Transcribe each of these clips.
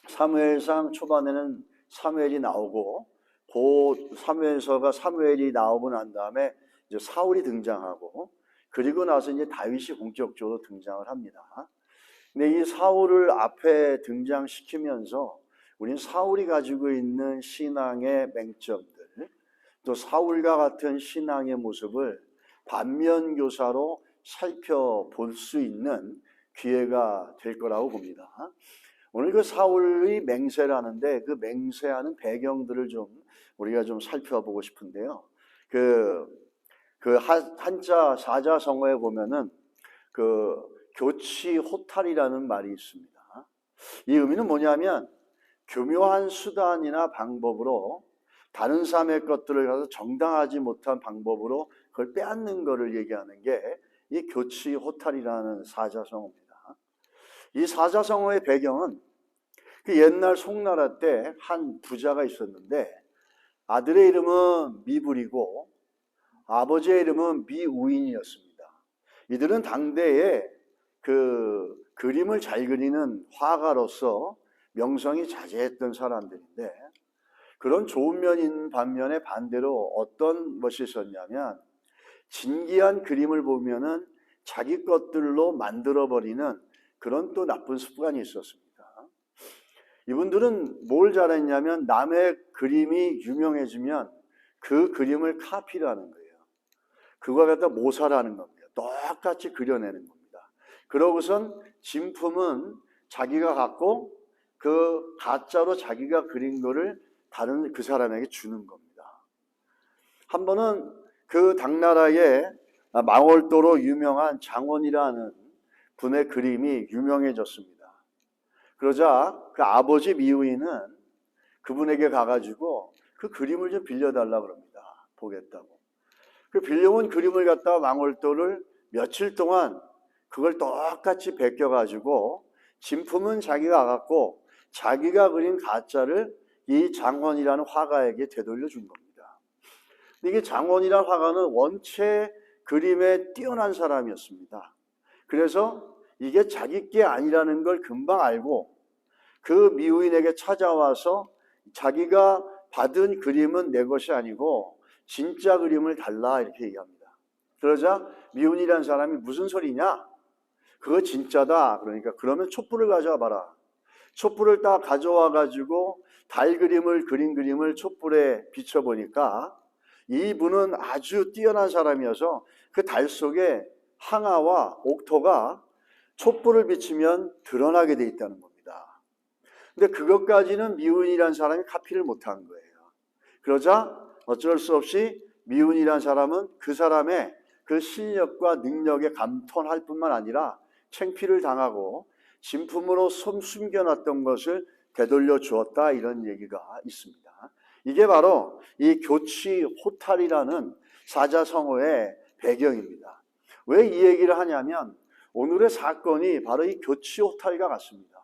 사무엘상 초반에는 사무엘이 나오고 그 사무엘서가 사무엘이 나오고 난 다음에 이제 사울이 등장하고 그리고 나서 이제 다윗이 본격적으로 등장을 합니다. 근데 이 사울을 앞에 등장시키면서 우린 사울이 가지고 있는 신앙의 맹점들, 또 사울과 같은 신앙의 모습을 반면교사로 살펴볼 수 있는 기회가 될 거라고 봅니다. 오늘 그 사울의 맹세라는데 그 맹세하는 배경들을 좀 우리가 좀 살펴보고 싶은데요. 그 한자 사자성어에 보면은 그 교치호탈이라는 말이 있습니다. 이 의미는 뭐냐면 교묘한 수단이나 방법으로 다른 사람의 것들을 가서 정당하지 못한 방법으로 그걸 빼앗는 것을 얘기하는 게 이 교치호탈이라는 사자성어입니다. 이 사자성어의 배경은 그 옛날 송나라 때 한 부자가 있었는데 아들의 이름은 미불이고 아버지의 이름은 미우인이었습니다. 이들은 당대에 그 그림을 잘 그리는 화가로서 명성이 자제했던 사람들인데 그런 좋은 면인 반면에 반대로 어떤 것이 있었냐면 진기한 그림을 보면은 자기 것들로 만들어버리는 그런 또 나쁜 습관이 있었습니다. 이분들은 뭘 잘했냐면 남의 그림이 유명해지면 그 그림을 카피를 하는 거예요. 그거 갖다 모사라는 겁니다. 똑같이 그려내는 겁니다. 그러고선 진품은 자기가 갖고 그 가짜로 자기가 그린 거를 다른 그 사람에게 주는 겁니다. 한 번은 그 당나라의 망월도로 유명한 장원이라는 분의 그림이 유명해졌습니다. 그러자 그 아버지 미우이는 그분에게 가가지고 그 그림을 좀 빌려달라고 그럽니다. 보겠다고. 그 빌려온 그림을 갖다가 망월도를 며칠 동안 그걸 똑같이 베껴가지고 진품은 자기가 갖고 자기가 그린 가짜를 이 장원이라는 화가에게 되돌려 준 겁니다. 이게 장원이라는 화가는 원체 그림에 뛰어난 사람이었습니다. 그래서 이게 자기 게 아니라는 걸 금방 알고 그 미우인에게 찾아와서 자기가 받은 그림은 내 것이 아니고 진짜 그림을 달라 이렇게 얘기합니다. 그러자 미우인이라는 사람이 무슨 소리냐? 그거 진짜다. 그러니까 그러면 촛불을 가져와 봐라. 촛불을 딱 가져와 가지고 달 그림을 그린 그림을 촛불에 비춰보니까 이분은 아주 뛰어난 사람이어서 그 달 속에 항아와 옥토가 촛불을 비치면 드러나게 돼 있다는 겁니다. 근데 그것까지는 미운이라는 사람이 카피를 못한 거예요. 그러자 어쩔 수 없이 미운이라는 사람은 그 사람의 그 실력과 능력에 감탄할 뿐만 아니라 창피를 당하고 진품으로 숨겨놨던 것을 되돌려 주었다 이런 얘기가 있습니다. 이게 바로 이 교치호탈이라는 사자성어의 배경입니다. 왜 이 얘기를 하냐면 오늘의 사건이 바로 이 교치호탈과 같습니다.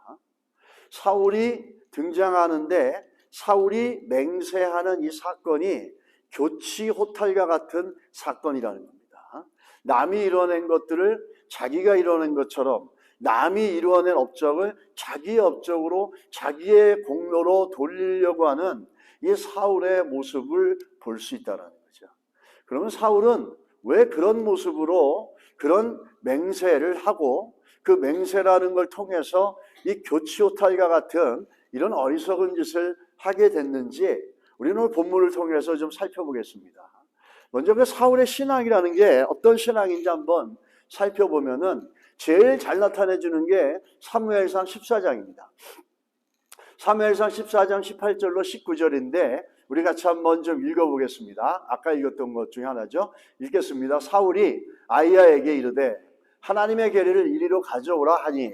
사울이 등장하는데 사울이 맹세하는 이 사건이 교치호탈과 같은 사건이라는 겁니다. 남이 이뤄낸 것들을 자기가 이뤄낸 것처럼 남이 이루어낸 업적을 자기의 업적으로 자기의 공로로 돌리려고 하는 이 사울의 모습을 볼 수 있다는 거죠. 그러면 사울은 왜 그런 모습으로 그런 맹세를 하고 그 맹세라는 걸 통해서 이 교치호탈과 같은 이런 어리석은 짓을 하게 됐는지 우리는 오늘 본문을 통해서 좀 살펴보겠습니다. 먼저 그 사울의 신앙이라는 게 어떤 신앙인지 한번 살펴보면은 제일 잘 나타내주는 게 사무엘상 14장입니다. 사무엘상 14장 18절로 19절인데 우리 같이 한번 좀 읽어보겠습니다. 아까 읽었던 것 중에 하나죠. 읽겠습니다. 사울이 아히야에게 이르되 하나님의 계리를 이리로 가져오라 하니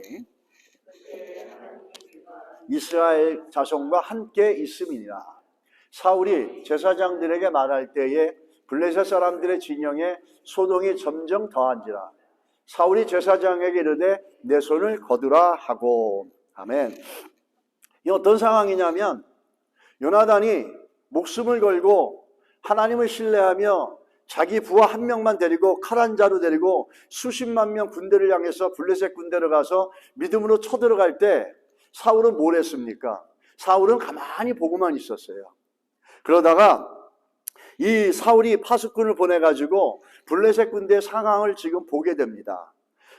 이스라엘 자손과 함께 있음이니라. 사울이 제사장들에게 말할 때에 블레셋 사람들의 진영에 소동이 점점 더한지라. 사울이 제사장에게 이르되 내 손을 거두라 하고. 아멘. 이 어떤 상황이냐면 요나단이 목숨을 걸고 하나님을 신뢰하며 자기 부하 한 명만 데리고 칼 한 자루 데리고 수십만 명 군대를 향해서 블레셋 군대로 가서 믿음으로 쳐들어갈 때 사울은 뭘 했습니까? 사울은 가만히 보고만 있었어요. 그러다가 이 사울이 파수꾼을 보내가지고 블레셋 군대 상황을 지금 보게 됩니다.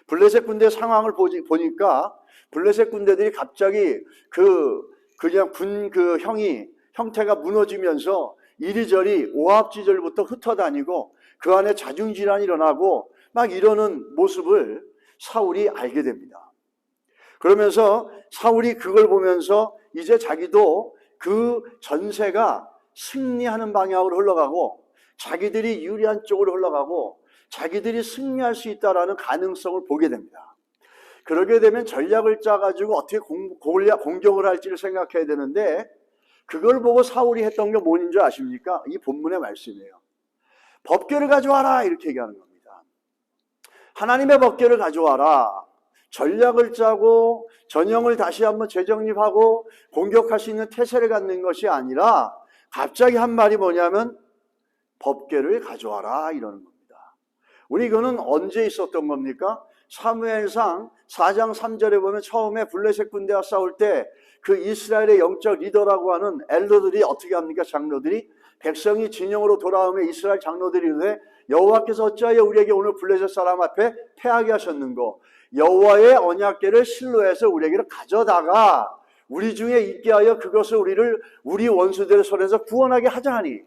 블레셋 군대 상황을 보니까 블레셋 군대들이 갑자기 그냥 군 형태가 무너지면서 이리저리 오합지졸부터 흩어다니고 그 안에 자중질환이 일어나고 막 이러는 모습을 사울이 알게 됩니다. 그러면서 사울이 그걸 보면서 이제 자기도 그 전세가 승리하는 방향으로 흘러가고 자기들이 유리한 쪽으로 흘러가고 자기들이 승리할 수 있다는 가능성을 보게 됩니다. 그러게 되면 전략을 짜가지고 어떻게 공격을 할지를 생각해야 되는데 그걸 보고 사울이 했던 게 뭔인 줄 아십니까? 이 본문의 말씀이에요. 법궤를 가져와라 이렇게 얘기하는 겁니다. 하나님의 법궤를 가져와라. 전략을 짜고 전형을 다시 한번 재정립하고 공격할 수 있는 태세를 갖는 것이 아니라 갑자기 한 말이 뭐냐면 법궤를 가져와라 이러는 겁니다. 우리 이거는 언제 있었던 겁니까? 사무엘상 4장 3절에 보면 처음에 블레셋 군대와 싸울 때 그 이스라엘의 영적 리더라고 하는 엘더들이 어떻게 합니까? 장로들이 백성이 진영으로 돌아오면 이스라엘 장로들이 이르되 여호와께서 어찌하여 우리에게 오늘 블레셋 사람 앞에 패하게 하셨는고 여호와의 언약궤를 실로에서 우리에게로 가져다가 우리 중에 있게 하여 그것을 우리 원수들의 손에서 구원하게 하자 하니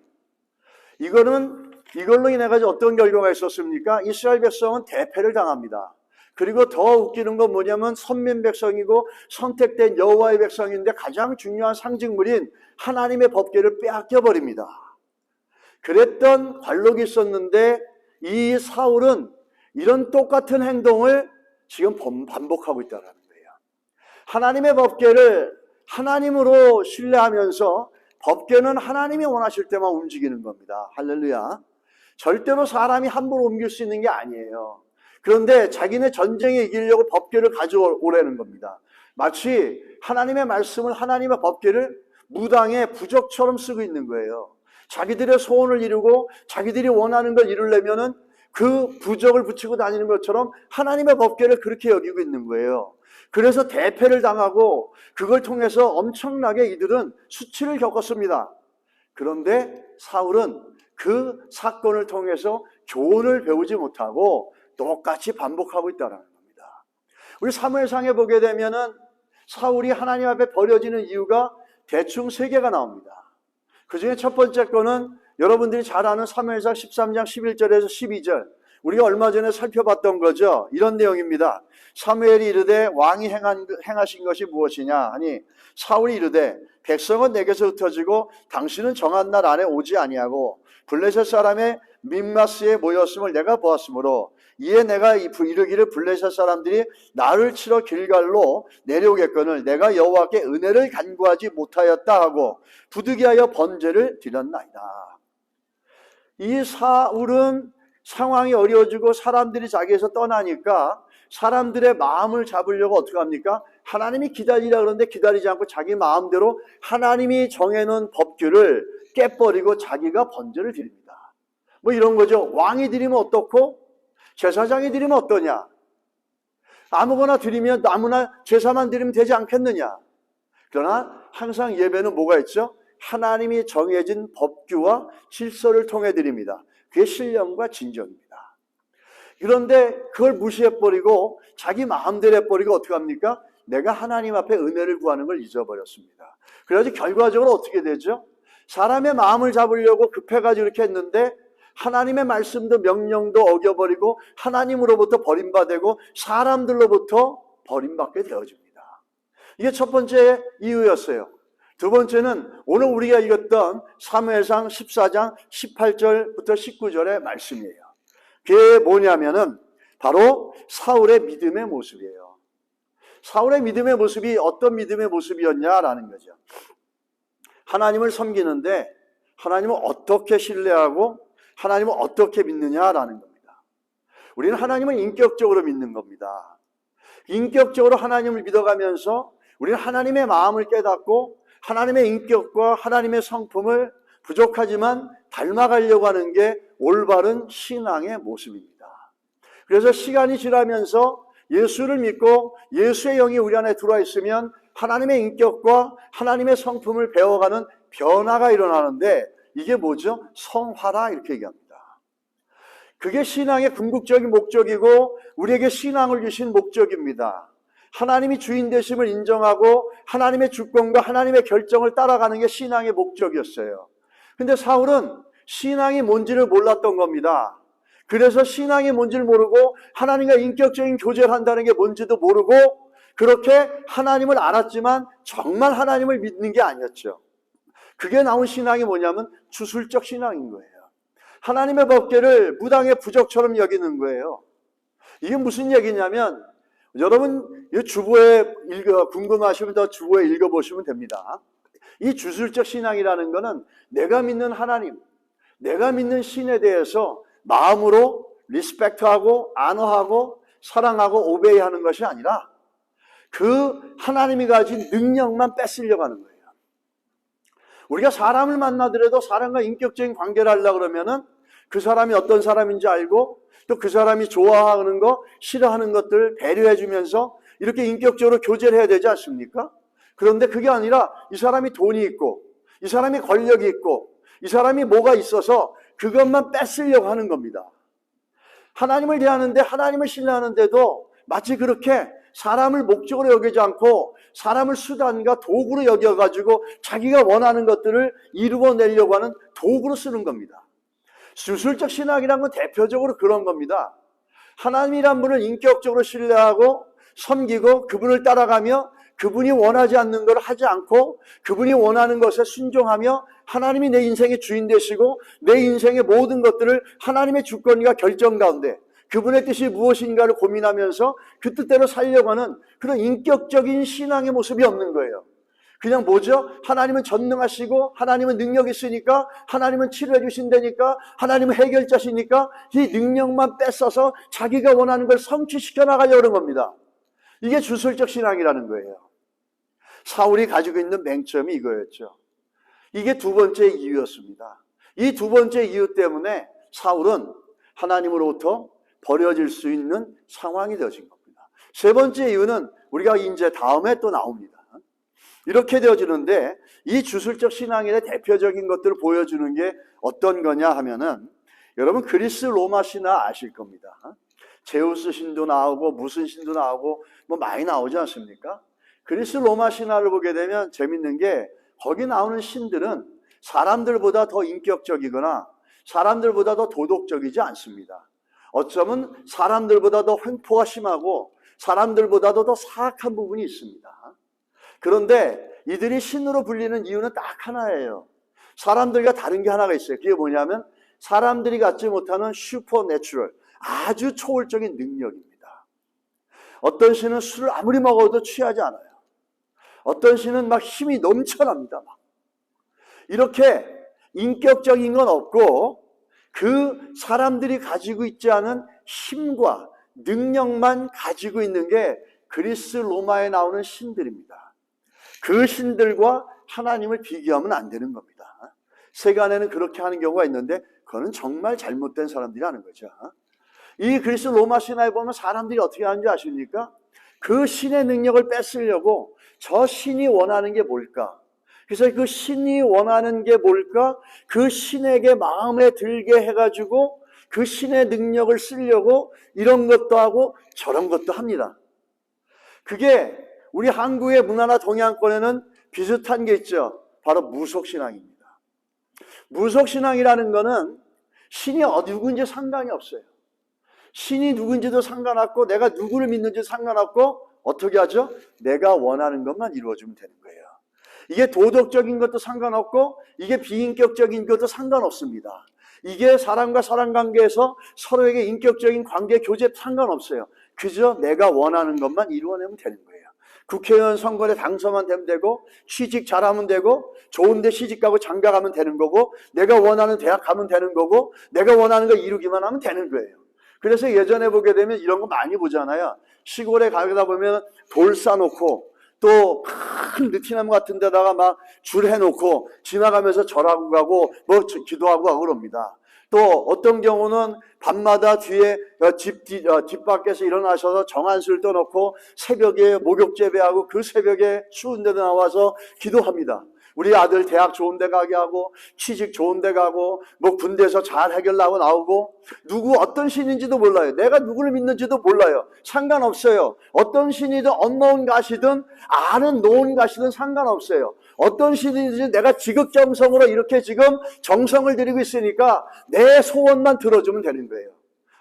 이걸로 인해 가지고 어떤 결과가 있었습니까? 이스라엘 백성은 대패를 당합니다. 그리고 더 웃기는 건 뭐냐면 선민 백성이고 선택된 여호와의 백성인데 가장 중요한 상징물인 하나님의 법궤를 빼앗겨 버립니다. 그랬던 관록이 있었는데 이 사울은 이런 똑같은 행동을 지금 반복하고 있다는 거예요. 하나님의 법궤를 하나님으로 신뢰하면서 법궤는 하나님이 원하실 때만 움직이는 겁니다. 할렐루야. 절대로 사람이 함부로 옮길 수 있는 게 아니에요. 그런데 자기네 전쟁에 이기려고 법궤를 가져오라는 겁니다. 마치 하나님의 말씀을 하나님의 법궤를 무당의 부적처럼 쓰고 있는 거예요. 자기들의 소원을 이루고 자기들이 원하는 걸 이루려면은 그 부적을 붙이고 다니는 것처럼 하나님의 법궤를 그렇게 여기고 있는 거예요. 그래서 대패를 당하고 그걸 통해서 엄청나게 이들은 수치를 겪었습니다. 그런데 사울은 그 사건을 통해서 교훈을 배우지 못하고 똑같이 반복하고 있다는 겁니다. 우리 사무엘상에 보게 되면은 사울이 하나님 앞에 버려지는 이유가 대충 3개가 나옵니다. 그 중에 첫 번째 거는 여러분들이 잘 아는 사무엘상 13장 11절에서 12절 우리가 얼마 전에 살펴봤던 거죠. 이런 내용입니다. 사무엘이 이르되 왕이 행하신 것이 무엇이냐 하니 사울이 이르되 백성은 내게서 흩어지고 당신은 정한 날 안에 오지 아니하고 블레셋 사람의 믹마스에 모였음을 내가 보았으므로 이에 내가 이르기를 블레셋 사람들이 나를 치러 길갈로 내려오겠거늘 내가 여호와께 은혜를 간구하지 못하였다 하고 부득이하여 번제를 드렸나이다. 이 사울은 상황이 어려워지고 사람들이 자기에서 떠나니까 사람들의 마음을 잡으려고 어떻게 합니까? 하나님이 기다리라 그러는데 기다리지 않고 자기 마음대로 하나님이 정해놓은 법규를 깨버리고 자기가 번제를 드립니다. 뭐 이런 거죠. 왕이 드리면 어떻고 제사장이 드리면 어떠냐? 아무거나 드리면 아무나 제사만 드리면 되지 않겠느냐? 그러나 항상 예배는 뭐가 있죠? 하나님이 정해진 법규와 질서를 통해 드립니다. 그게 신령과 진정입니다. 그런데 그걸 무시해버리고 자기 마음대로 해버리고 어떻게 합니까? 내가 하나님 앞에 은혜를 구하는 걸 잊어버렸습니다. 그래가지고 결과적으로 어떻게 되죠? 사람의 마음을 잡으려고 급해가지고 이렇게 했는데 하나님의 말씀도 명령도 어겨버리고 하나님으로부터 버림받고 사람들로부터 버림받게 되어집니다. 이게 첫 번째 이유였어요. 두 번째는 오늘 우리가 읽었던 사무엘상 14장 18절부터 19절의 말씀이에요. 그게 뭐냐면은 바로 사울의 믿음의 모습이에요. 사울의 믿음의 모습이 어떤 믿음의 모습이었냐라는 거죠. 하나님을 섬기는데 하나님을 어떻게 신뢰하고 하나님을 어떻게 믿느냐라는 겁니다. 우리는 하나님을 인격적으로 믿는 겁니다. 인격적으로 하나님을 믿어가면서 우리는 하나님의 마음을 깨닫고 하나님의 인격과 하나님의 성품을 부족하지만 닮아가려고 하는 게 올바른 신앙의 모습입니다. 그래서 시간이 지나면서 예수를 믿고 예수의 영이 우리 안에 들어와 있으면 하나님의 인격과 하나님의 성품을 배워가는 변화가 일어나는데 이게 뭐죠? 성화라 이렇게 얘기합니다. 그게 신앙의 궁극적인 목적이고 우리에게 신앙을 주신 목적입니다. 하나님이 주인 되심을 인정하고 하나님의 주권과 하나님의 결정을 따라가는 게 신앙의 목적이었어요. 근데 사울은 신앙이 뭔지를 몰랐던 겁니다. 그래서 신앙이 뭔지를 모르고 하나님과 인격적인 교제를 한다는 게 뭔지도 모르고 그렇게 하나님을 알았지만 정말 하나님을 믿는 게 아니었죠. 그게 나온 신앙이 뭐냐면 주술적 신앙인 거예요. 하나님의 법궤를 무당의 부적처럼 여기는 거예요. 이게 무슨 얘기냐면 여러분 이 주보에 궁금하시면 더 주보에 읽어보시면 됩니다. 이 주술적 신앙이라는 거는 내가 믿는 하나님, 내가 믿는 신에 대해서 마음으로 리스펙트하고 아너하고 사랑하고 오베이하는 것이 아니라 그 하나님이 가진 능력만 뺏으려고 하는 거예요. 우리가 사람을 만나더라도 사람과 인격적인 관계를 하려고 그러면은 그 사람이 어떤 사람인지 알고 또 그 사람이 좋아하는 거, 싫어하는 것들을 배려해 주면서 이렇게 인격적으로 교제를 해야 되지 않습니까? 그런데 그게 아니라 이 사람이 돈이 있고 이 사람이 권력이 있고 이 사람이 뭐가 있어서 그것만 뺏으려고 하는 겁니다. 하나님을 대하는데 하나님을 신뢰하는데도 마치 그렇게 사람을 목적으로 여기지 않고 사람을 수단과 도구로 여겨가지고 자기가 원하는 것들을 이루어내려고 하는 도구로 쓰는 겁니다. 주술적 신학이란 건 대표적으로 그런 겁니다. 하나님이란 분을 인격적으로 신뢰하고 섬기고 그분을 따라가며 그분이 원하지 않는 걸 하지 않고 그분이 원하는 것에 순종하며 하나님이 내 인생의 주인 되시고 내 인생의 모든 것들을 하나님의 주권과 결정 가운데 그분의 뜻이 무엇인가를 고민하면서 그 뜻대로 살려고 하는 그런 인격적인 신앙의 모습이 없는 거예요. 그냥 뭐죠? 하나님은 전능하시고 하나님은 능력이 있으니까 하나님은 치료해 주신다니까 하나님은 해결자시니까 이 능력만 뺏어서 자기가 원하는 걸 성취시켜 나가려고 하는 겁니다. 이게 주술적 신앙이라는 거예요. 사울이 가지고 있는 맹점이 이거였죠. 이게 두 번째 이유였습니다. 이 두 번째 이유 때문에 사울은 하나님으로부터 버려질 수 있는 상황이 되어진 겁니다. 세 번째 이유는 우리가 이제 다음에 또 나옵니다. 이렇게 되어지는데 이 주술적 신앙의 대표적인 것들을 보여주는 게 어떤 거냐 하면은 여러분 그리스 로마 신화 아실 겁니다. 제우스 신도 나오고 무슨 신도 나오고 뭐 많이 나오지 않습니까? 그리스 로마 신화를 보게 되면 재밌는 게 거기 나오는 신들은 사람들보다 더 인격적이거나 사람들보다 더 도덕적이지 않습니다. 어쩌면 사람들보다 더 횡포가 심하고 사람들보다도 더 사악한 부분이 있습니다. 그런데 이들이 신으로 불리는 이유는 딱 하나예요. 사람들과 다른 게 하나가 있어요. 그게 뭐냐면 사람들이 갖지 못하는 슈퍼내추럴, 아주 초월적인 능력입니다. 어떤 신은 술을 아무리 먹어도 취하지 않아요. 어떤 신은 막 힘이 넘쳐납니다. 막. 이렇게 인격적인 건 없고 그 사람들이 가지고 있지 않은 힘과 능력만 가지고 있는 게 그리스 로마에 나오는 신들입니다. 그 신들과 하나님을 비교하면 안 되는 겁니다. 세간에는 그렇게 하는 경우가 있는데 그거는 정말 잘못된 사람들이 하는 거죠. 이 그리스 로마 신화에 보면 사람들이 어떻게 하는지 아십니까? 그 신의 능력을 뺏으려고 저 신이 원하는 게 뭘까? 그래서 그 신이 원하는 게 뭘까? 그 신에게 마음에 들게 해가지고 그 신의 능력을 쓰려고 이런 것도 하고 저런 것도 합니다. 그게 우리 한국의 문화나 동양권에는 비슷한 게 있죠. 바로 무속신앙입니다. 무속신앙이라는 거는 신이 누군지 상관이 없어요. 신이 누군지도 상관없고 내가 누구를 믿는지 상관없고 어떻게 하죠? 내가 원하는 것만 이루어주면 되는 거예요. 이게 도덕적인 것도 상관없고 이게 비인격적인 것도 상관없습니다. 이게 사람과 사람 관계에서 서로에게 인격적인 관계 교제 상관없어요. 그저 내가 원하는 것만 이루어내면 되는 거예요. 국회의원 선거에 당선만 되면 되고 취직 잘하면 되고 좋은데 시집가고 장가가면 되는 거고 내가 원하는 대학 가면 되는 거고 내가 원하는 거 이루기만 하면 되는 거예요. 그래서 예전에 보게 되면 이런 거 많이 보잖아요. 시골에 가다 보면 돌 쌓아놓고 또 큰 느티나무 같은 데다가 막 줄 해놓고 지나가면서 절하고 가고 뭐 기도하고 가고 그럽니다. 또 어떤 경우는 밤마다 뒤에 뒷밖에서 일어나셔서 정한수를 떠놓고 새벽에 목욕 재배하고 그 새벽에 추운 데도 나와서 기도합니다. 우리 아들 대학 좋은 데 가게 하고 취직 좋은 데 가고 뭐 군대에서 잘 해결하고 나오고 누구 어떤 신인지도 몰라요. 내가 누구를 믿는지도 몰라요. 상관없어요. 어떤 신이든 언노운 가시든 아는 노운 가시든 상관없어요. 어떤 신인지 내가 지극정성으로 이렇게 지금 정성을 들이고 있으니까 내 소원만 들어주면 되는 거예요.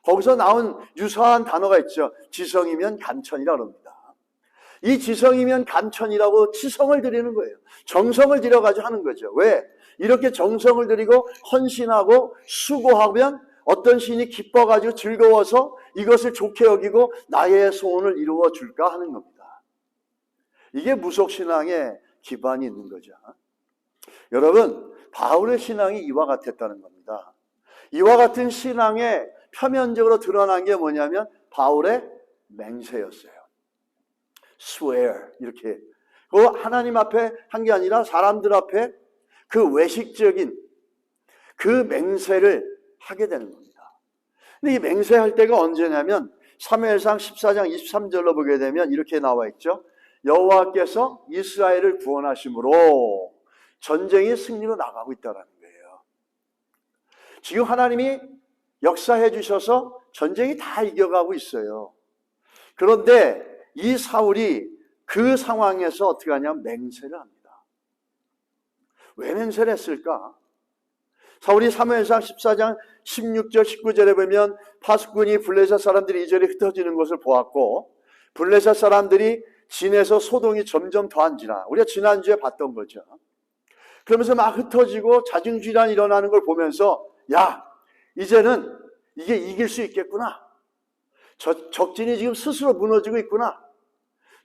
거기서 나온 유사한 단어가 있죠. 지성이면 간천이라고 합니다. 이 지성이면 간천이라고 지성을 드리는 거예요. 정성을 들여가지고 하는 거죠. 왜? 이렇게 정성을 들이고 헌신하고 수고하면 어떤 신이 기뻐가지고 즐거워서 이것을 좋게 여기고 나의 소원을 이루어 줄까 하는 겁니다. 이게 무속신앙의 기반이 있는 거죠. 여러분, 바울의 신앙이 이와 같았다는 겁니다. 이와 같은 신앙에 표면적으로 드러난 게 뭐냐면 바울의 맹세였어요. swear 이렇게 그 하나님 앞에 한 게 아니라 사람들 앞에 그 외식적인 그 맹세를 하게 되는 겁니다. 근데 이 맹세할 때가 언제냐면 사무엘상 14장 23절로 보게 되면 이렇게 나와 있죠. 여호와께서 이스라엘을 구원하심으로 전쟁이 승리로 나가고 있다는 거예요. 지금 하나님이 역사해 주셔서 전쟁이 다 이겨가고 있어요. 그런데 이 사울이 그 상황에서 어떻게 하냐면 맹세를 합니다. 왜 맹세를 했을까? 사울이 사무엘상 14장 16절 19절에 보면 파수꾼이 블레셋 사람들이 이절에 흩어지는 것을 보았고 블레셋 사람들이 진에서 소동이 점점 더한지라 우리가 지난주에 봤던 거죠. 그러면서 막 흩어지고 자중질환이 일어나는 걸 보면서 야 이제는 이게 이길 수 있겠구나. 적진이 지금 스스로 무너지고 있구나.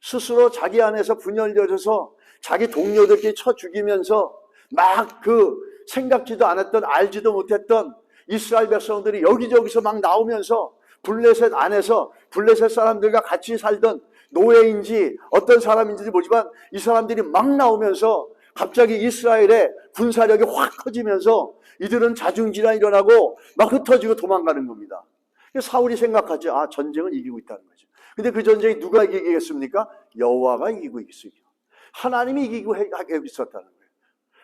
스스로 자기 안에서 분열되어져서 자기 동료들끼리 쳐 죽이면서 막 그 생각지도 않았던 알지도 못했던 이스라엘 백성들이 여기저기서 막 나오면서 블레셋 안에서 블레셋 사람들과 같이 살던 노예인지 어떤 사람인지 모르지만 이 사람들이 막 나오면서 갑자기 이스라엘의 군사력이 확 커지면서 이들은 자중질환이 일어나고 막 흩어지고 도망가는 겁니다. 사울이 생각하죠. 아, 전쟁은 이기고 있다는 거죠. 근데 그 전쟁이 누가 이기겠습니까? 여호와가 이기고 있어요. 하나님이 이기고 있었다는 거예요.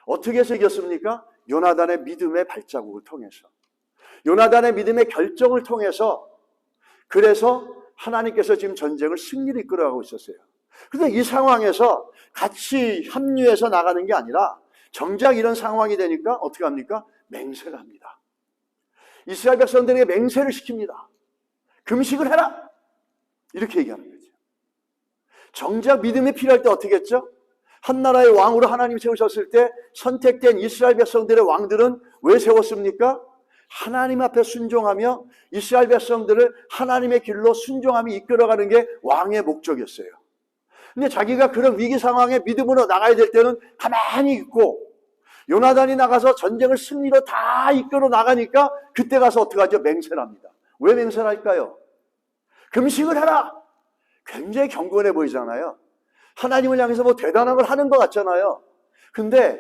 어떻게 해서 이겼습니까? 요나단의 믿음의 발자국을 통해서, 요나단의 믿음의 결정을 통해서, 그래서 하나님께서 지금 전쟁을 승리를 이끌어가고 있었어요. 그런데 이 상황에서 같이 합류해서 나가는 게 아니라 정작 이런 상황이 되니까 어떻게 합니까? 맹세를 합니다. 이스라엘 백성들에게 맹세를 시킵니다. 금식을 해라! 이렇게 얘기하는 거죠. 정작 믿음이 필요할 때 어떻게 했죠? 한 나라의 왕으로 하나님이 세우셨을 때 선택된 이스라엘 백성들의 왕들은 왜 세웠습니까? 하나님 앞에 순종하며 이스라엘 백성들을 하나님의 길로 순종하며 이끌어가는 게 왕의 목적이었어요. 근데 자기가 그런 위기 상황에 믿음으로 나가야 될 때는 가만히 있고 요나단이 나가서 전쟁을 승리로 다 이끌어 나가니까 그때 가서 어떻게 하죠? 맹세를 합니다. 왜 맹세를 할까요? 금식을 해라! 굉장히 경건해 보이잖아요. 하나님을 향해서 뭐 대단한 걸 하는 것 같잖아요. 근데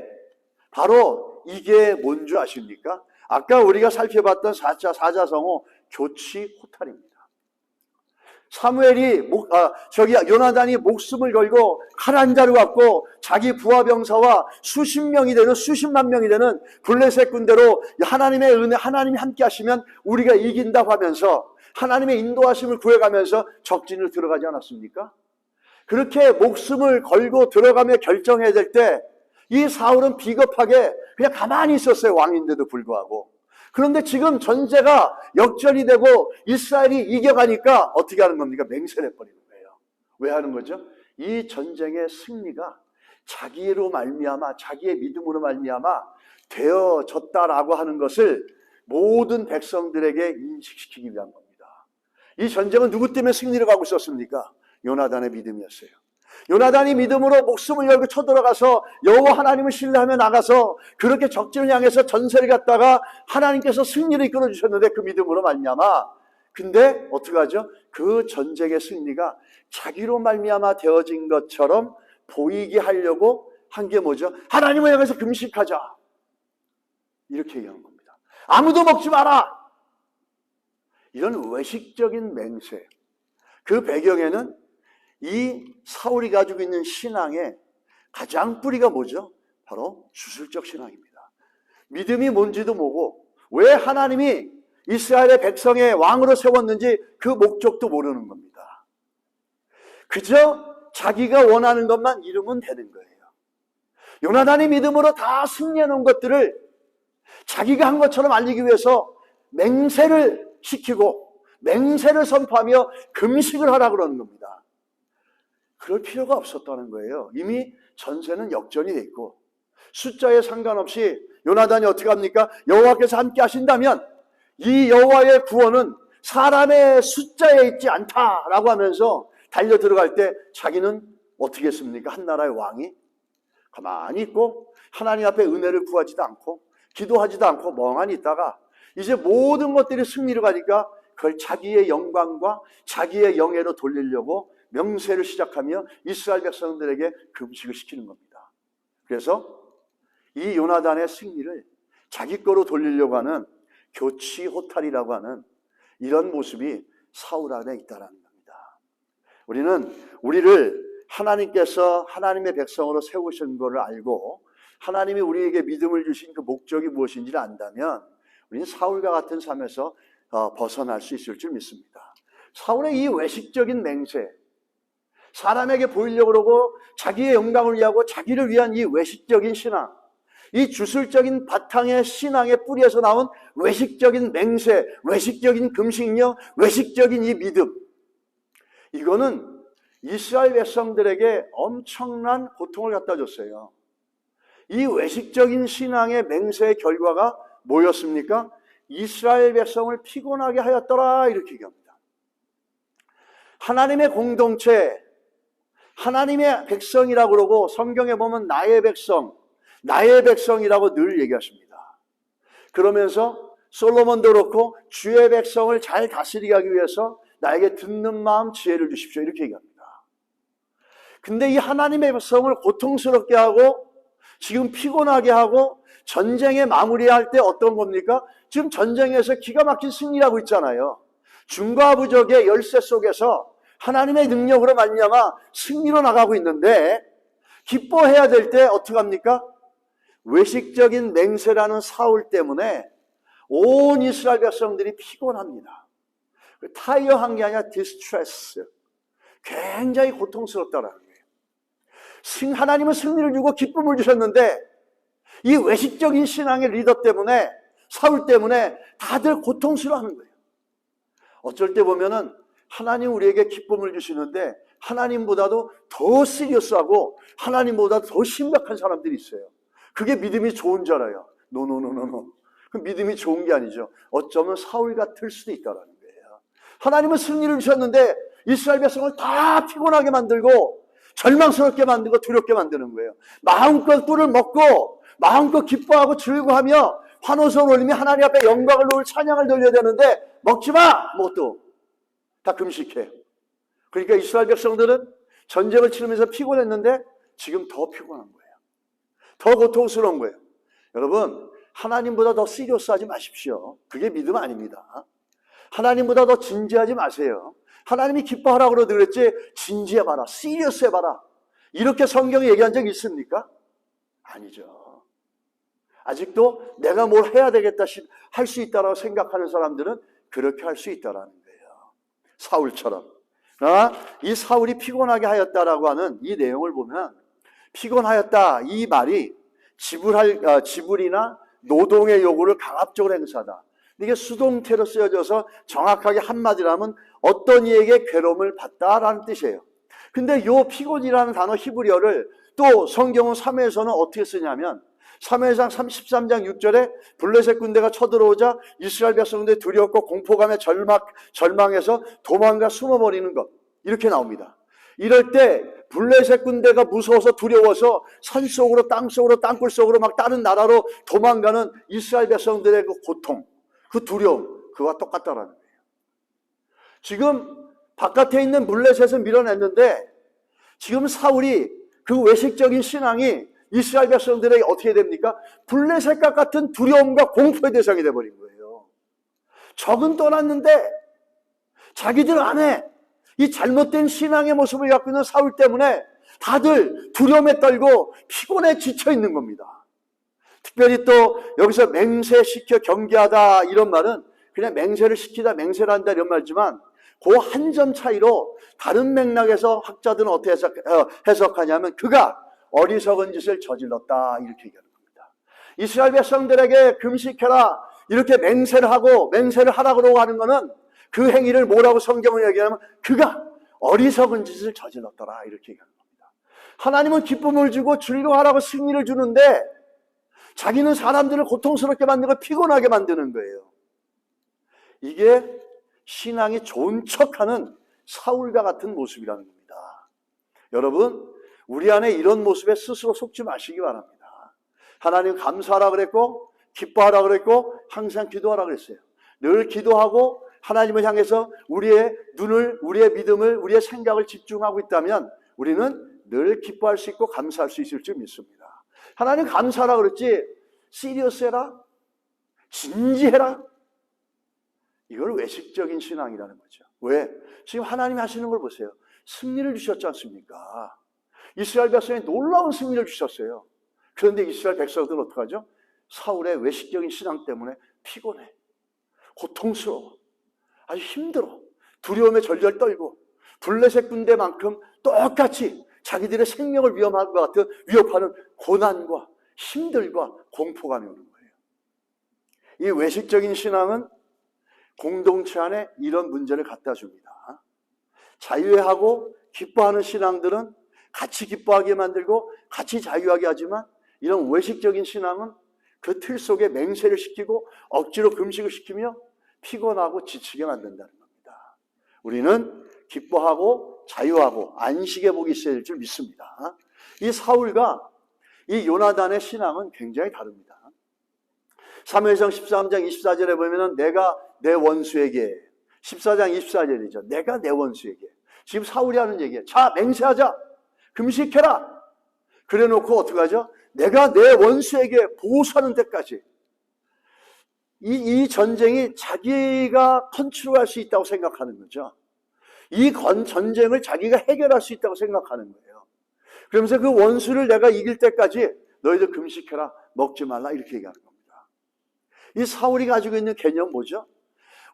바로 이게 뭔 줄 아십니까? 아까 우리가 살펴봤던 사자성어 교치 호탈입니다. 사무엘이 요나단이 목숨을 걸고 칼 한 자루 갖고 자기 부하 병사와 수십만 명이 되는 블레셋 군대로 하나님의 은혜, 하나님이 함께 하시면 우리가 이긴다고 하면서 하나님의 인도하심을 구해가면서 적진을 들어가지 않았습니까? 그렇게 목숨을 걸고 들어가며 결정해야 될 때 이 사울은 비겁하게 그냥 가만히 있었어요. 왕인데도 불구하고. 그런데 지금 전제가 역전이 되고 이스라엘이 이겨가니까 어떻게 하는 겁니까? 맹세를 해버리는 거예요. 왜 하는 거죠? 이 전쟁의 승리가 자기로 말미암아, 자기의 믿음으로 말미암아 되어졌다라고 하는 것을 모든 백성들에게 인식시키기 위한 겁니다. 이 전쟁은 누구 때문에 승리를 가고 있었습니까? 요나단의 믿음이었어요. 요나단이 믿음으로 목숨을 걸고 쳐들어가서 여호와 하나님을 신뢰하며 나가서 그렇게 적진을 향해서 전세를 갖다가 하나님께서 승리를 이끌어 주셨는데 그 믿음으로 말미암아. 근데 어떻게 하죠? 그 전쟁의 승리가 자기로 말미암아 되어진 것처럼 보이게 하려고 한 게 뭐죠? 하나님을 향해서 금식하자. 이렇게 얘기하는 겁니다. 아무도 먹지 마라. 이런 외식적인 맹세. 그 배경에는 이 사울이 가지고 있는 신앙의 가장 뿌리가 뭐죠? 바로 주술적 신앙입니다. 믿음이 뭔지도 모르고 왜 하나님이 이스라엘의 백성의 왕으로 세웠는지 그 목적도 모르는 겁니다. 그저 자기가 원하는 것만 이루면 되는 거예요. 요나단이 믿음으로 다 승리해 놓은 것들을 자기가 한 것처럼 알리기 위해서 맹세를 시키고 맹세를 선포하며 금식을 하라 그러는 겁니다. 그럴 필요가 없었다는 거예요. 이미 전세는 역전이 돼 있고 숫자에 상관없이 요나단이 어떻게 합니까? 여호와께서 함께 하신다면 이 여호와의 구원은 사람의 숫자에 있지 않다라고 하면서 달려 들어갈 때 자기는 어떻게 했습니까? 한 나라의 왕이 가만히 있고 하나님 앞에 은혜를 구하지도 않고 기도하지도 않고 멍하니 있다가 이제 모든 것들이 승리로 가니까 그걸 자기의 영광과 자기의 영예로 돌리려고 명세를 시작하며 이스라엘 백성들에게 금식을 시키는 겁니다. 그래서 이 요나단의 승리를 자기 거로 돌리려고 하는 교치호탈이라고 하는 이런 모습이 사울 안에 있다는 겁니다. 우리는 우리를 하나님께서 하나님의 백성으로 세우신 것을 알고 하나님이 우리에게 믿음을 주신 그 목적이 무엇인지를 안다면 우리는 사울과 같은 삶에서 벗어날 수 있을 줄 믿습니다. 사울의 이 외식적인 맹세, 사람에게 보이려고 그러고 자기의 영광을 위하고 자기를 위한 이 외식적인 신앙, 이 주술적인 바탕의 신앙의 뿌리에서 나온 외식적인 맹세, 외식적인 금식력, 외식적인 이 믿음, 이거는 이스라엘 백성들에게 엄청난 고통을 갖다 줬어요. 이 외식적인 신앙의 맹세의 결과가 뭐였습니까? 이스라엘 백성을 피곤하게 하였더라 이렇게 얘기합니다. 하나님의 공동체, 하나님의 백성이라고 그러고 성경에 보면 나의 백성, 나의 백성이라고 늘 얘기하십니다. 그러면서 솔로몬도 그렇고 주의 백성을 잘 다스리게 하기 위해서 나에게 듣는 마음 지혜를 주십시오 이렇게 얘기합니다. 근데 이 하나님의 백성을 고통스럽게 하고 지금 피곤하게 하고 전쟁에 마무리할 때 어떤 겁니까? 지금 전쟁에서 기가 막힌 승리하고 있잖아요. 중과부적의 열쇠 속에서 하나님의 능력으로 말미암아 승리로 나가고 있는데 기뻐해야 될 때 어떻게 합니까? 외식적인 맹세라는 사울 때문에 온 이스라엘 백성들이 피곤합니다. 타이어한 게 아니라 디스트레스, 굉장히 고통스럽다라는 거예요. 하나님은 승리를 주고 기쁨을 주셨는데 이 외식적인 신앙의 리더 때문에 사울 때문에 다들 고통스러워하는 거예요. 어쩔 때 보면은 하나님 우리에게 기쁨을 주시는데 하나님보다도 더 시리어스하고 하나님보다 더 심각한 사람들이 있어요. 그게 믿음이 좋은 줄 알아요. 노노노노노. 그 믿음이 좋은 게 아니죠. 어쩌면 사울 같을 수도 있다는 거예요. 하나님은 승리를 주셨는데 이스라엘 백성을 다 피곤하게 만들고 절망스럽게 만들고 두렵게 만드는 거예요. 마음껏 꿀을 먹고 마음껏 기뻐하고 즐거워하며 환호성을 올리며 하나님 앞에 영광을 놓을 찬양을 돌려야 되는데 먹지 마! 뭐또 다 금식해. 그러니까 이스라엘 백성들은 전쟁을 치르면서 피곤했는데 지금 더 피곤한 거예요. 더 고통스러운 거예요. 여러분, 하나님보다 더 시리어스하지 마십시오. 그게 믿음 아닙니다. 하나님보다 더 진지하지 마세요. 하나님이 기뻐하라고 그러더랬지 진지해봐라, 시리어스해봐라. 이렇게 성경이 얘기한 적이 있습니까? 아니죠. 아직도 내가 뭘 해야 되겠다 할 수 있다라고 생각하는 사람들은 그렇게 할 수 있다라는 거예요. 사울처럼. 이 사울이 피곤하게 하였다라고 하는 이 내용을 보면 피곤하였다 이 말이 지불이나 노동의 요구를 강압적으로 행사하다. 이게 수동태로 쓰여져서 정확하게 한마디로 하면 어떤 이에게 괴로움을 받다라는 뜻이에요. 근데 요 피곤이라는 단어 히브리어를 또 성경은 사무엘서는 어떻게 쓰냐면 사무엘상 13장 6절에 블레셋 군대가 쳐들어오자 이스라엘 백성들이 두려웠고 공포감에 절망해서 도망가 숨어버리는 것 이렇게 나옵니다. 이럴 때 블레셋 군대가 무서워서 두려워서 산속으로 땅속으로 땅굴속으로 막 다른 나라로 도망가는 이스라엘 백성들의 그 고통, 그 두려움, 그와 똑같다라는 거예요. 지금 바깥에 있는 블레셋을 밀어냈는데 지금 사울이 그 외식적인 신앙이 이스라엘 백성들에게 어떻게 됩니까? 블레셋과 같은 두려움과 공포의 대상이 되어버린 거예요. 적은 떠났는데 자기들 안에 이 잘못된 신앙의 모습을 갖고 있는 사울 때문에 다들 두려움에 떨고 피곤에 지쳐 있는 겁니다. 특별히 또 여기서 맹세시켜 경계하다 이런 말은 그냥 맹세를 시키다 맹세를 한다 이런 말이지만 그 한 점 차이로 다른 맥락에서 학자들은 어떻게 해석하냐면 그가 어리석은 짓을 저질렀다 이렇게 얘기하는 겁니다. 이스라엘 백성들에게 금식해라 이렇게 맹세를 하고 맹세를 하라고 하는 것은 그 행위를 뭐라고 성경을 얘기하면 그가 어리석은 짓을 저질렀더라 이렇게 얘기하는 겁니다. 하나님은 기쁨을 주고 즐거워하라고 승리를 주는데 자기는 사람들을 고통스럽게 만들고 피곤하게 만드는 거예요. 이게 신앙이 좋은 척하는 사울과 같은 모습이라는 겁니다. 여러분, 우리 안에 이런 모습에 스스로 속지 마시기 바랍니다. 하나님 감사하라 그랬고 기뻐하라 그랬고 항상 기도하라 그랬어요. 늘 기도하고 하나님을 향해서 우리의 눈을, 우리의 믿음을, 우리의 생각을 집중하고 있다면 우리는 늘 기뻐할 수 있고 감사할 수 있을 줄 믿습니다. 하나님 감사하라 그랬지 시리어스해라, 진지해라, 이걸 외식적인 신앙이라는 거죠. 왜? 지금 하나님이 하시는 걸 보세요. 승리를 주셨지 않습니까? 이스라엘 백성에 놀라운 승리를 주셨어요. 그런데 이스라엘 백성들은 어떡하죠? 사울의 외식적인 신앙 때문에 피곤해, 고통스러워, 아주 힘들어, 두려움에 절절 떨고 블레셋 군대만큼 똑같이 자기들의 생명을 위협하는 것 같은 위협하는 고난과 힘들과 공포감이 오는 거예요. 이 외식적인 신앙은 공동체 안에 이런 문제를 갖다 줍니다. 자유하고 기뻐하는 신앙들은 같이 기뻐하게 만들고 같이 자유하게 하지만 이런 외식적인 신앙은 그 틀 속에 맹세를 시키고 억지로 금식을 시키며 피곤하고 지치게 만든다는 겁니다. 우리는 기뻐하고 자유하고 안식의 복이 있어야 될 줄 믿습니다. 이 사울과 이 요나단의 신앙은 굉장히 다릅니다. 사무엘상 13장 24절에 보면은 내가 내 원수에게, 14장 24절이죠. 내가 내 원수에게. 지금 사울이 하는 얘기예요. 자, 맹세하자. 금식해라. 그래 놓고 어떡하죠? 내가 내 원수에게 보호하는 데까지. 이 전쟁이 자기가 컨트롤할 수 있다고 생각하는 거죠. 이 전쟁을 자기가 해결할 수 있다고 생각하는 거예요. 그러면서 그 원수를 내가 이길 때까지 너희들 금식해라, 먹지 말라 이렇게 얘기하는 겁니다. 이 사울이 가지고 있는 개념 뭐죠?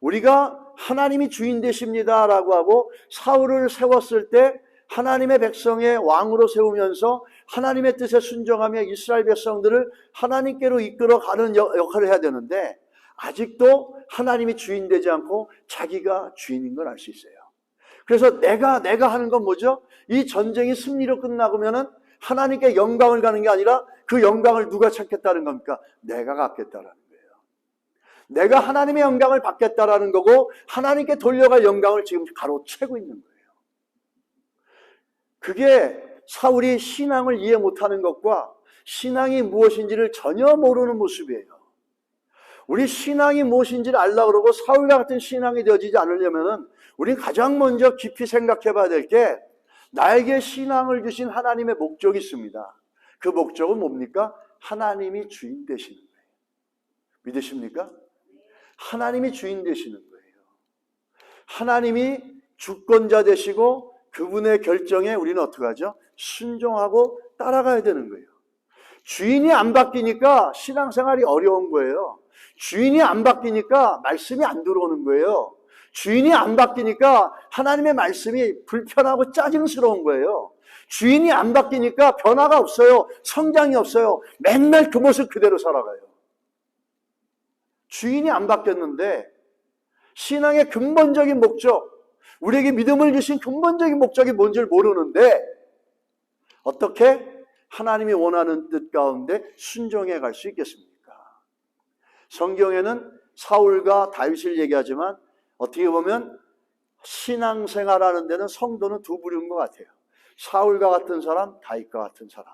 우리가 하나님이 주인 되십니다라고 하고 사울을 세웠을 때 하나님의 백성의 왕으로 세우면서 하나님의 뜻에 순종하며 이스라엘 백성들을 하나님께로 이끌어가는 역할을 해야 되는데 아직도 하나님이 주인 되지 않고 자기가 주인인 걸 알 수 있어요. 그래서 내가 하는 건 뭐죠? 이 전쟁이 승리로 끝나고면은 하나님께 영광을 가는 게 아니라 그 영광을 누가 찾겠다는 겁니까? 내가 갖겠다라는 거예요. 내가 하나님의 영광을 받겠다라는 거고 하나님께 돌려갈 영광을 지금 가로채고 있는 거예요. 그게 사울이 신앙을 이해 못하는 것과 신앙이 무엇인지를 전혀 모르는 모습이에요. 우리 신앙이 무엇인지를 알려고 그러고 사울과 같은 신앙이 되어지지 않으려면은 우리 가장 먼저 깊이 생각해 봐야 될 게 나에게 신앙을 주신 하나님의 목적이 있습니다. 그 목적은 뭡니까? 하나님이 주인 되시는 거예요. 믿으십니까? 하나님이 주인 되시는 거예요. 하나님이 주권자 되시고 그분의 결정에 우리는 어떻게 하죠? 순종하고 따라가야 되는 거예요. 주인이 안 바뀌니까 신앙생활이 어려운 거예요. 주인이 안 바뀌니까 말씀이 안 들어오는 거예요. 주인이 안 바뀌니까 하나님의 말씀이 불편하고 짜증스러운 거예요. 주인이 안 바뀌니까 변화가 없어요. 성장이 없어요. 맨날 그 모습 그대로 살아가요. 주인이 안 바뀌었는데 신앙의 근본적인 목적, 우리에게 믿음을 주신 근본적인 목적이 뭔지를 모르는데 어떻게 하나님이 원하는 뜻 가운데 순종해 갈 수 있겠습니까? 성경에는 사울과 다윗을 얘기하지만 어떻게 보면 신앙생활하는 데는 성도는 두 부류인 것 같아요. 사울과 같은 사람, 다윗과 같은 사람.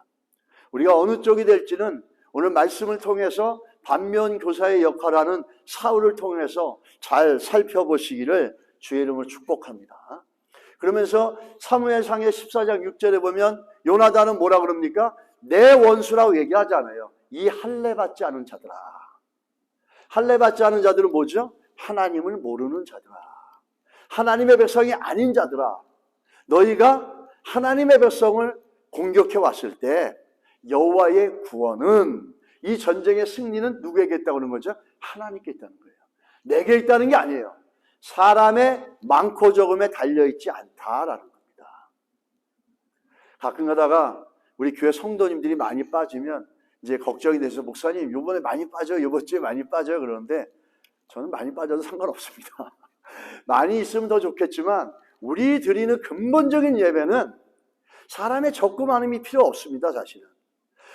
우리가 어느 쪽이 될지는 오늘 말씀을 통해서 반면교사의 역할을 하는 사울을 통해서 잘 살펴보시기를 주의 이름으로 축복합니다. 그러면서 사무엘상의 14장 6절에 보면 요나단은 뭐라 그럽니까? 내 원수라고 얘기하잖아요. 이 할례받지 않은 자들아. 할례받지 않은 자들은 뭐죠? 하나님을 모르는 자들아. 하나님의 백성이 아닌 자들아. 너희가 하나님의 백성을 공격해 왔을 때 여호와의 구원은, 이 전쟁의 승리는 누구에게 있다고 하는 거죠? 하나님께 있다는 거예요. 내게 있다는 게 아니에요. 사람의 많고 적음에 달려있지 않다라는 겁니다. 가끔 가다가 우리 교회 성도님들이 많이 빠지면 이제 걱정이 돼서, 목사님 이번에 많이 빠져요, 이번 주에 많이 빠져요. 그러는데 저는 많이 빠져도 상관없습니다. 많이 있으면 더 좋겠지만 우리 드리는 근본적인 예배는 사람의 적고 많음이 필요 없습니다. 사실은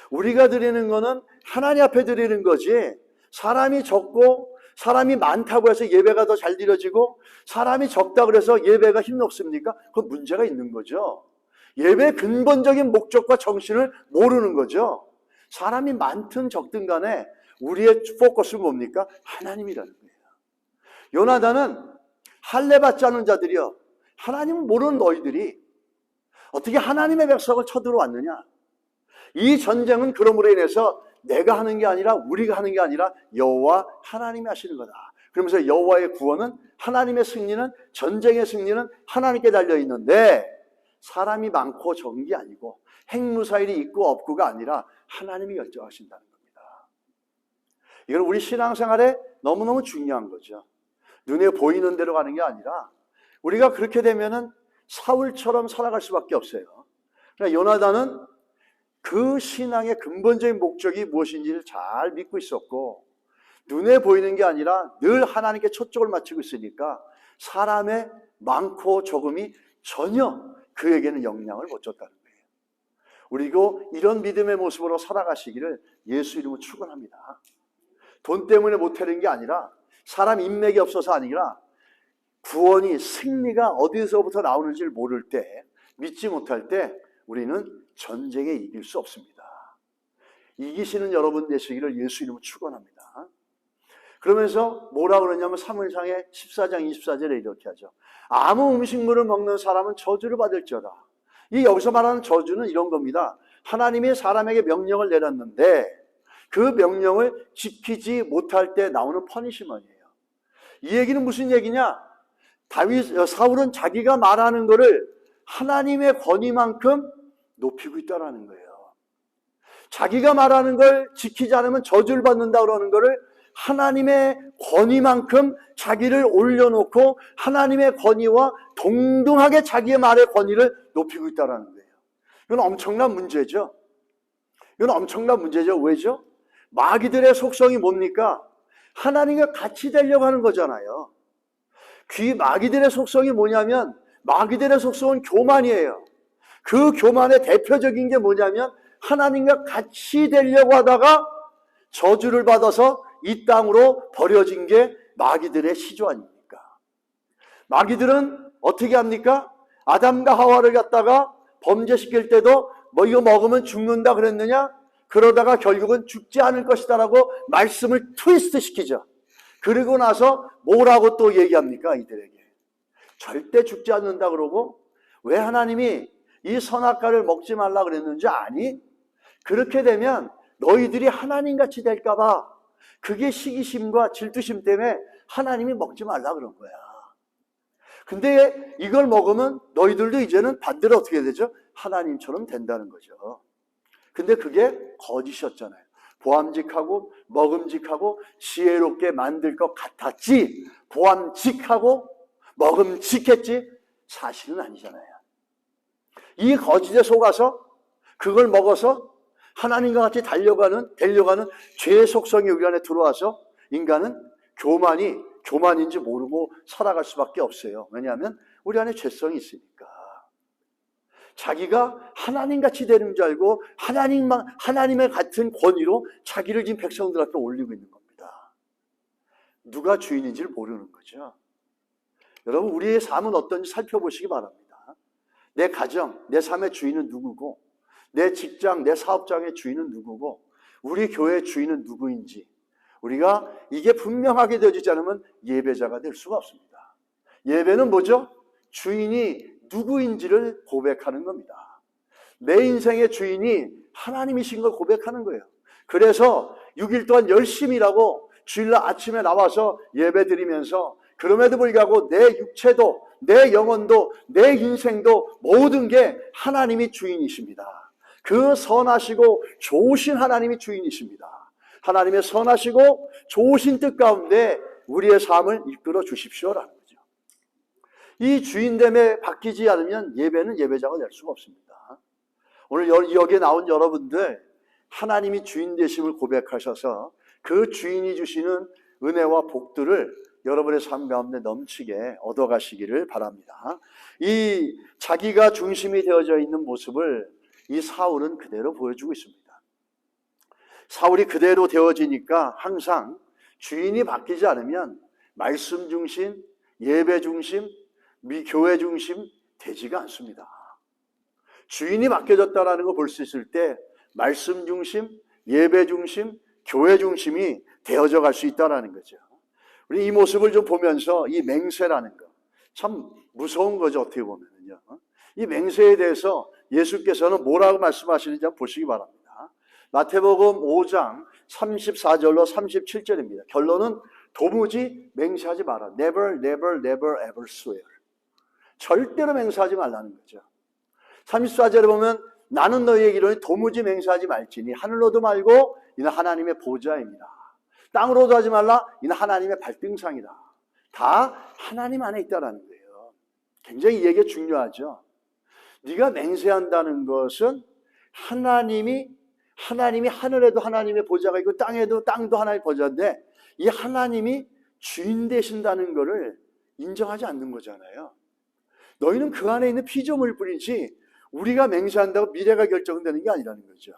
우리가 드리는 거는 하나님 앞에 드리는 거지, 사람이 적고 사람이 많다고 해서 예배가 더 잘 드려지고 사람이 적다 그래서 예배가 힘없습니까? 그건 문제가 있는 거죠. 예배의 근본적인 목적과 정신을 모르는 거죠. 사람이 많든 적든 간에 우리의 포커스는 뭡니까? 하나님이라는 거예요. 요나단은 할례받지 않은 자들이요, 하나님을 모르는 너희들이 어떻게 하나님의 백성을 쳐들어왔느냐. 이 전쟁은 그러므로 인해서 내가 하는 게 아니라, 우리가 하는 게 아니라 여호와 하나님이 하시는 거다. 그러면서 여호와의 구원은, 하나님의 승리는, 전쟁의 승리는 하나님께 달려있는데 사람이 많고 적은 게 아니고 핵무사일이 있고 없고가 아니라 하나님이 결정하신다는 겁니다. 이건 우리 신앙생활에 너무너무 중요한 거죠. 눈에 보이는 대로 가는 게 아니라 우리가 그렇게 되면은 사울처럼 살아갈 수밖에 없어요. 그러니까 요나단은 그 신앙의 근본적인 목적이 무엇인지를 잘 믿고 있었고, 눈에 보이는 게 아니라 늘 하나님께 초점을 맞추고 있으니까 사람의 많고 적음이 전혀 그에게는 영향을 못 줬다는 거예요. 그리고 이런 믿음의 모습으로 살아가시기를 예수 이름으로 축원합니다. 돈 때문에 못하는 게 아니라, 사람 인맥이 없어서 아니라, 구원이, 승리가 어디서부터 나오는지를 모를 때, 믿지 못할 때 우리는 전쟁에 이길 수 없습니다. 이기시는 여러분 되시기를 예수 이름으로 축원합니다. 그러면서 뭐라 그러냐면 사무엘상의 14장 24절에 이렇게 하죠. 아무 음식물을 먹는 사람은 저주를 받을지어다. 이 여기서 말하는 저주는 이런 겁니다. 하나님이 사람에게 명령을 내렸는데 그 명령을 지키지 못할 때 나오는 퍼니시먼이에요. 이 얘기는 무슨 얘기냐? 사울은 자기가 말하는 것을 하나님의 권위만큼 높이고 있다는 거예요. 자기가 말하는 걸 지키지 않으면 저주를 받는다 그러는 것을 하나님의 권위만큼 자기를 올려놓고 하나님의 권위와 동등하게 자기의 말의 권위를 높이고 있다는 거예요. 이건 엄청난 문제죠. 이건 엄청난 문제죠. 왜죠? 마귀들의 속성이 뭡니까? 하나님과 같이 되려고 하는 거잖아요. 마귀들의 속성이 뭐냐면, 마귀들의 속성은 교만이에요. 그 교만의 대표적인 게 뭐냐면 하나님과 같이 되려고 하다가 저주를 받아서 이 땅으로 버려진 게 마귀들의 시조 아닙니까? 마귀들은 어떻게 합니까? 아담과 하와를 갖다가 범죄시킬 때도 뭐 이거 먹으면 죽는다 그랬느냐? 그러다가 결국은 죽지 않을 것이다 라고 말씀을 트위스트 시키죠. 그리고 나서 뭐라고 또 얘기합니까? 이들에게 절대 죽지 않는다 그러고, 왜 하나님이 이 선악과를 먹지 말라 그랬는지 아니? 그렇게 되면 너희들이 하나님같이 될까 봐, 그게 시기심과 질투심 때문에 하나님이 먹지 말라 그런 거야. 근데 이걸 먹으면 너희들도 이제는 반대로 어떻게 되죠? 하나님처럼 된다는 거죠. 근데 그게 거짓이었잖아요. 보암직하고 먹음직하고 지혜롭게 만들 것 같았지, 보암직하고 먹음직했지 사실은 아니잖아요. 이 거짓에 속아서 그걸 먹어서 하나님과 같이 되려가는 죄의 속성이 우리 안에 들어와서 인간은 교만인지 모르고 살아갈 수밖에 없어요. 왜냐하면 우리 안에 죄성이 있으니까. 자기가 하나님같이 되는 줄 알고 하나님의 같은 권위로 자기를 지금 백성들 앞에 올리고 있는 겁니다. 누가 주인인지를 모르는 거죠. 여러분, 우리의 삶은 어떤지 살펴보시기 바랍니다. 내 가정, 내 삶의 주인은 누구고, 내 직장, 내 사업장의 주인은 누구고, 우리 교회의 주인은 누구인지 우리가 이게 분명하게 되어지지 않으면 예배자가 될 수가 없습니다. 예배는 뭐죠? 주인이 누구인지를 고백하는 겁니다. 내 인생의 주인이 하나님이신 걸 고백하는 거예요. 그래서 6일 동안 열심히 일하고 주일날 아침에 나와서 예배 드리면서 그럼에도 불구하고 내 육체도 내 영혼도 내 인생도 모든 게 하나님이 주인이십니다. 그 선하시고 좋으신 하나님이 주인이십니다. 하나님의 선하시고 좋으신 뜻 가운데 우리의 삶을 이끌어 주십시오라는 거죠. 이 주인됨에 바뀌지 않으면 예배는 예배자가 될 수가 없습니다. 오늘 여기에 나온 여러분들 하나님이 주인 되심을 고백하셔서 그 주인이 주시는 은혜와 복들을 여러분의 삶 가운데 넘치게 얻어가시기를 바랍니다. 이 자기가 중심이 되어져 있는 모습을 이 사울은 그대로 보여주고 있습니다. 사울이 그대로 되어지니까 항상 주인이 바뀌지 않으면 말씀 중심, 예배 중심, 교회 중심 되지가 않습니다. 주인이 바뀌어졌다는 걸 볼 수 있을 때 말씀 중심, 예배 중심, 교회 중심이 되어져 갈 수 있다는 거죠. 우리 이 모습을 좀 보면서 이 맹세라는 거 참 무서운 거죠. 어떻게 보면요. 이 맹세에 대해서 예수께서는 뭐라고 말씀하시는지 한번 보시기 바랍니다. 마태복음 5장 34절로 37절입니다. 결론은 도무지 맹세하지 마라. Never, never, never, ever swear. 절대로 맹세하지 말라는 거죠. 34절에 보면 나는 너희에게 이르노니 도무지 맹세하지 말지니 하늘로도 말고 이는 하나님의 보좌입니다. 땅으로도 하지 말라 이는 하나님의 발등상이다. 다 하나님 안에 있다라는 거예요. 굉장히 이 얘기가 중요하죠. 네가 맹세한다는 것은 하나님이 하늘에도 하나님의 보좌가 있고 땅에도 땅도 하나님의 보좌인데 이 하나님이 주인 되신다는 것을 인정하지 않는 거잖아요. 너희는 그 안에 있는 피조물 뿐이지 우리가 맹세한다고 미래가 결정되는 게 아니라는 거죠.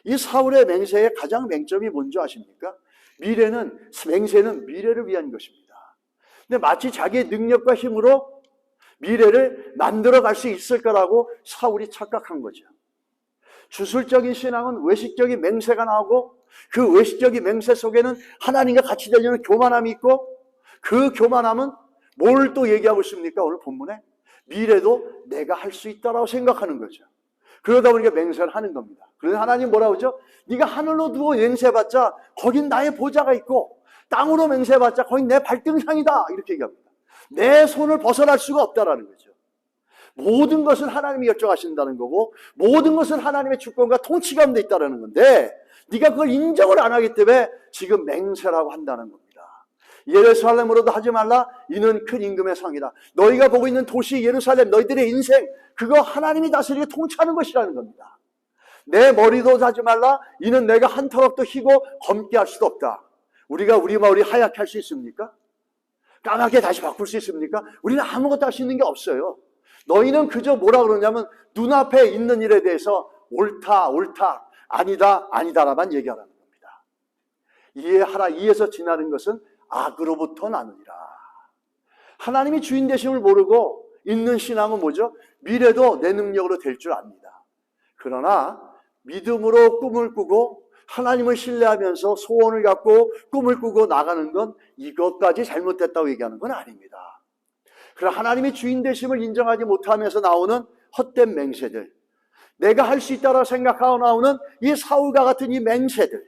이 사울의 맹세의 가장 맹점이 뭔지 아십니까? 맹세는 미래를 위한 것입니다. 근데 마치 자기의 능력과 힘으로 미래를 만들어 갈 수 있을 거라고 사울이 착각한 거죠. 주술적인 신앙은 외식적인 맹세가 나오고 그 외식적인 맹세 속에는 하나님과 같이 되려는 교만함이 있고 그 교만함은 뭘 또 얘기하고 있습니까? 오늘 본문에 미래도 내가 할 수 있다라고 생각하는 거죠. 그러다 보니까 맹세를 하는 겁니다. 그래서 하나님 뭐라고 하죠? 네가 하늘로 두고 맹세해봤자 거긴 나의 보좌가 있고 땅으로 맹세해봤자 거긴 내 발등상이다 이렇게 얘기합니다. 내 손을 벗어날 수가 없다라는 거죠. 모든 것은 하나님이 결정하신다는 거고 모든 것은 하나님의 주권과 통치 가운데 있다는 건데 네가 그걸 인정을 안 하기 때문에 지금 맹세라고 한다는 겁니다. 예루살렘으로도 하지 말라 이는 큰 임금의 상이다. 너희가 보고 있는 도시 예루살렘 너희들의 인생 그거 하나님이 다스리고 통치하는 것이라는 겁니다. 내 머리도 하지 말라 이는 내가 한 터럭도 희고 검게 할 수도 없다. 우리가 우리 머리 하얗게 할 수 있습니까? 까맣게 다시 바꿀 수 있습니까? 우리는 아무것도 할 수 있는 게 없어요. 너희는 그저 뭐라 그러냐면 눈앞에 있는 일에 대해서 옳다 아니다 아니다라만 얘기하라는 겁니다. 이해하라 이에서 지나는 것은 악으로부터 나느니라. 하나님이 주인 되심을 모르고 있는 신앙은 뭐죠? 미래도 내 능력으로 될 줄 압니다. 그러나 믿음으로 꿈을 꾸고 하나님을 신뢰하면서 소원을 갖고 꿈을 꾸고 나가는 건 이것까지 잘못됐다고 얘기하는 건 아닙니다. 그러나 하나님의 주인 되심을 인정하지 못하면서 나오는 헛된 맹세들, 내가 할 수 있다고 생각하고 나오는 이 사울과 같은 이 맹세들,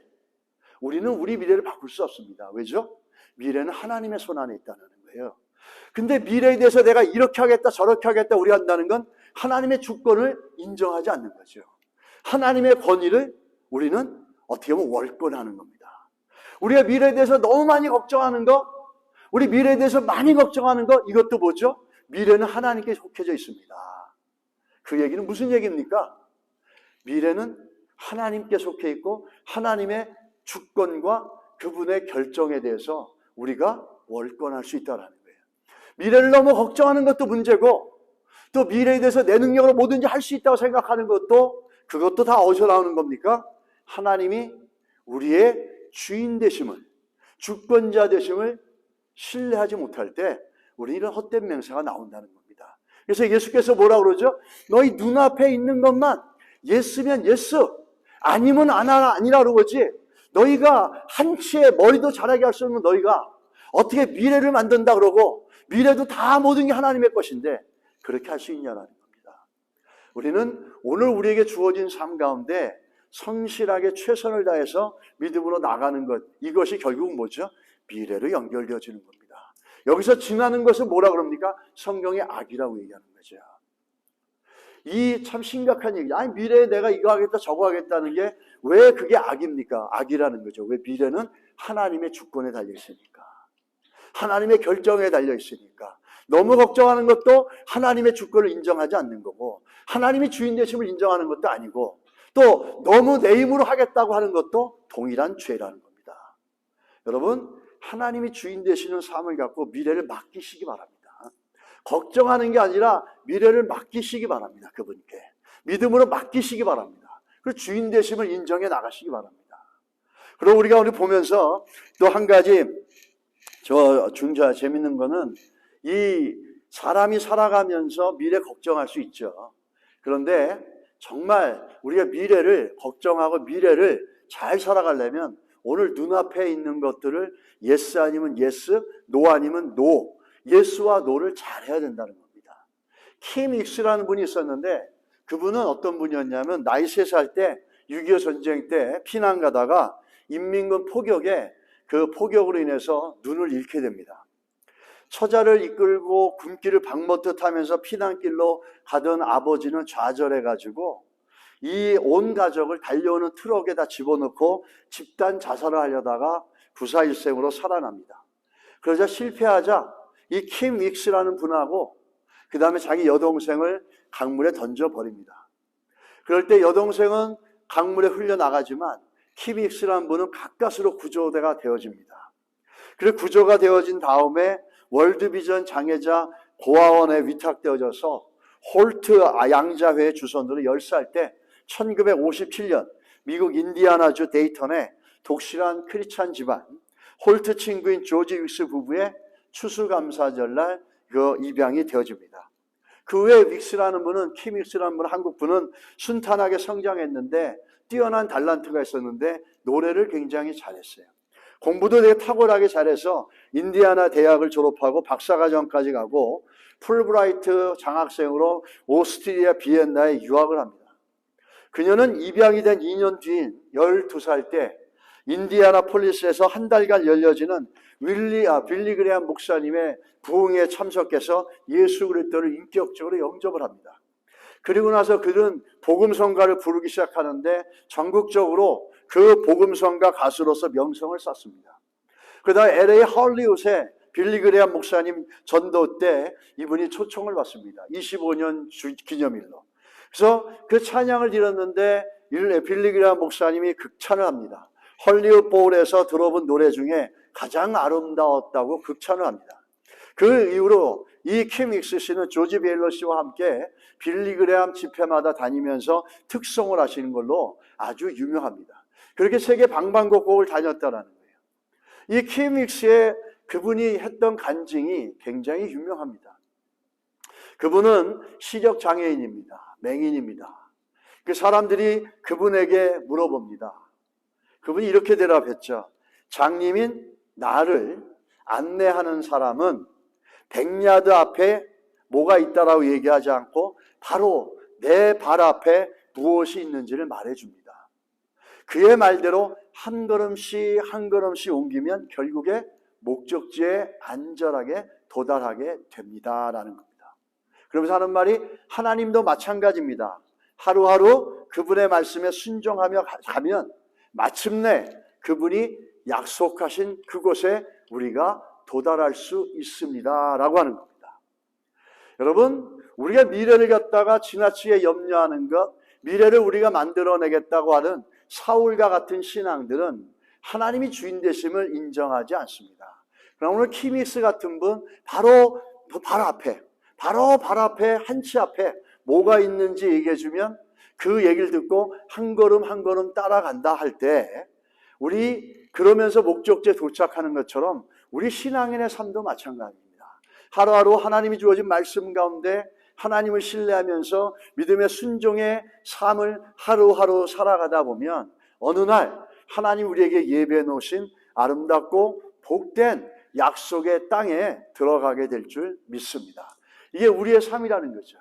우리는 우리 미래를 바꿀 수 없습니다. 왜죠? 미래는 하나님의 손 안에 있다는 거예요. 근데 미래에 대해서 내가 이렇게 하겠다 저렇게 하겠다 우리 한다는 건 하나님의 주권을 인정하지 않는 거죠. 하나님의 권위를 우리는 어떻게 보면 월권하는 겁니다. 우리가 미래에 대해서 너무 많이 걱정하는 거, 우리 미래에 대해서 많이 걱정하는 거, 이것도 뭐죠? 미래는 하나님께 속해져 있습니다. 그 얘기는 무슨 얘기입니까? 미래는 하나님께 속해 있고 하나님의 주권과 그분의 결정에 대해서 우리가 월권할 수 있다는 거예요. 미래를 너무 걱정하는 것도 문제고 또 미래에 대해서 내 능력으로 뭐든지 할 수 있다고 생각하는 것도 그것도 다 어디서 나오는 겁니까? 하나님이 우리의 주인 되심을, 주권자 되심을 신뢰하지 못할 때 우리는 이런 헛된 맹세가 나온다는 겁니다. 그래서 예수께서 뭐라고 그러죠? 너희 눈앞에 있는 것만 예스면 예스, 아니면 아니라고 그러지 너희가 한치의 머리도 자라게 할 수 없는 너희가 어떻게 미래를 만든다 그러고 미래도 다 모든 게 하나님의 것인데 그렇게 할 수 있냐라는 겁니다. 우리는 오늘 우리에게 주어진 삶 가운데 성실하게 최선을 다해서 믿음으로 나가는 것, 이것이 결국 뭐죠? 미래로 연결되어지는 겁니다. 여기서 지나는 것은 뭐라 그럽니까? 성경의 악이라고 얘기하는 거죠. 이 참 심각한 얘기죠. 아니, 미래에 내가 이거 하겠다 저거 하겠다는 게 왜 그게 악입니까? 악이라는 거죠. 왜? 미래는 하나님의 주권에 달려 있으니까, 하나님의 결정에 달려 있으니까. 너무 걱정하는 것도 하나님의 주권을 인정하지 않는 거고, 하나님이 주인 되심을 인정하는 것도 아니고, 또 너무 내 힘으로 하겠다고 하는 것도 동일한 죄라는 겁니다. 여러분, 하나님이 주인 되시는 삶을 갖고 미래를 맡기시기 바랍니다. 걱정하는 게 아니라 미래를 맡기시기 바랍니다. 그분께 믿음으로 맡기시기 바랍니다. 그 주인 되심을 인정해 나가시기 바랍니다. 그리고 우리가 오늘 보면서 또 한 가지 재밌는 거는, 이 사람이 살아가면서 미래 걱정할 수 있죠. 그런데 정말 우리가 미래를 걱정하고 미래를 잘 살아가려면 오늘 눈앞에 있는 것들을 예스 아니면 예스, 노 아니면 노, 예스와 노를 잘 해야 된다는 겁니다. 킴 익스라는 분이 있었는데, 그분은 어떤 분이었냐면 나이 3살 때 6.25 전쟁 때 피난 가다가 인민군 포격에, 그 포격으로 인해서 눈을 잃게 됩니다. 처자를 이끌고 굶기를 방먹듯 하면서 피난길로 가던 아버지는 좌절해가지고 이 온 가족을 달려오는 트럭에다 집어넣고 집단 자살을 하려다가 구사일생으로 살아납니다. 그러자 실패하자 이 킴 윅스라는 분하고 그 다음에 자기 여동생을 강물에 던져버립니다. 그럴 때 여동생은 강물에 흘려나가지만 킴 윅스라는 분은 가까스로 구조가 되어집니다. 그리고 구조가 되어진 다음에 월드비전 장애자 고아원에 위탁되어져서 홀트 양자회의 주선으로 10살 때 1957년 미국 인디아나주 데이턴에 독실한 크리스찬 집안 홀트 친구인 조지 윅스 부부의 추수감사절날 그 입양이 되어집니다. 그 외에 윅스라는 분은, 킴 윅스라는 분은, 한국 분은 순탄하게 성장했는데 뛰어난 달란트가 있었는데 노래를 굉장히 잘했어요. 공부도 되게 탁월하게 잘해서 인디아나 대학을 졸업하고 박사과정까지 가고 풀브라이트 장학생으로 오스트리아 비엔나에 유학을 합니다. 그녀는 입양이 된 2년 뒤인 12살 때 인디아나폴리스에서 한 달간 열려지는 빌리 그레함 목사님의 부흥에 참석해서 예수 그리스도를 인격적으로 영접을 합니다. 그리고 나서 그는 복음성가를 부르기 시작하는데 전국적으로 그 복음성가 가수로서 명성을 쌓습니다. 그 다음에 LA 할리우드에 빌리 그레함 목사님 전도 때 이분이 초청을 받습니다. 25년 기념일로. 그래서 그 찬양을 드렸는데 빌리 그레함 목사님이 극찬을 합니다. 헐리우드 볼에서 들어본 노래 중에 가장 아름다웠다고 극찬을 합니다. 그 이후로 이 킴 윅스 씨는 조지 베일러 씨와 함께 빌리 그레함 집회마다 다니면서 특송을 하시는 걸로 아주 유명합니다. 그렇게 세계 방방곡곡을 다녔다라는 거예요. 이 킴 윅스의 그분이 했던 간증이 굉장히 유명합니다. 그분은 시력 장애인입니다. 맹인입니다. 그 사람들이 그분에게 물어봅니다. 그분이 이렇게 대답했죠. 장님인 나를 안내하는 사람은 100야드 앞에 뭐가 있다라고 얘기하지 않고 바로 내 발 앞에 무엇이 있는지를 말해줍니다. 그의 말대로 한 걸음씩 한 걸음씩 옮기면 결국에 목적지에 안전하게 도달하게 됩니다라는 겁니다. 그러면서 하는 말이 하나님도 마찬가지입니다. 하루하루 그분의 말씀에 순종하며 가면 마침내 그분이 약속하신 그곳에 우리가 도달할 수 있습니다 라고 하는 겁니다. 여러분, 우리가 미래를 갖다가 지나치게 염려하는 것, 미래를 우리가 만들어내겠다고 하는 사울과 같은 신앙들은 하나님이 주인 되심을 인정하지 않습니다. 그럼 오늘 킴 윅스 같은 분 바로 발 앞에 한치 앞에 뭐가 있는지 얘기해 주면 그 얘기를 듣고 한 걸음 한 걸음 따라간다 할 때 우리 그러면서 목적지에 도착하는 것처럼 우리 신앙인의 삶도 마찬가지입니다. 하루하루 하나님이 주어진 말씀 가운데 하나님을 신뢰하면서 믿음의 순종의 삶을 하루하루 살아가다 보면 어느 날 하나님 우리에게 예배해 놓으신 아름답고 복된 약속의 땅에 들어가게 될 줄 믿습니다. 이게 우리의 삶이라는 거죠.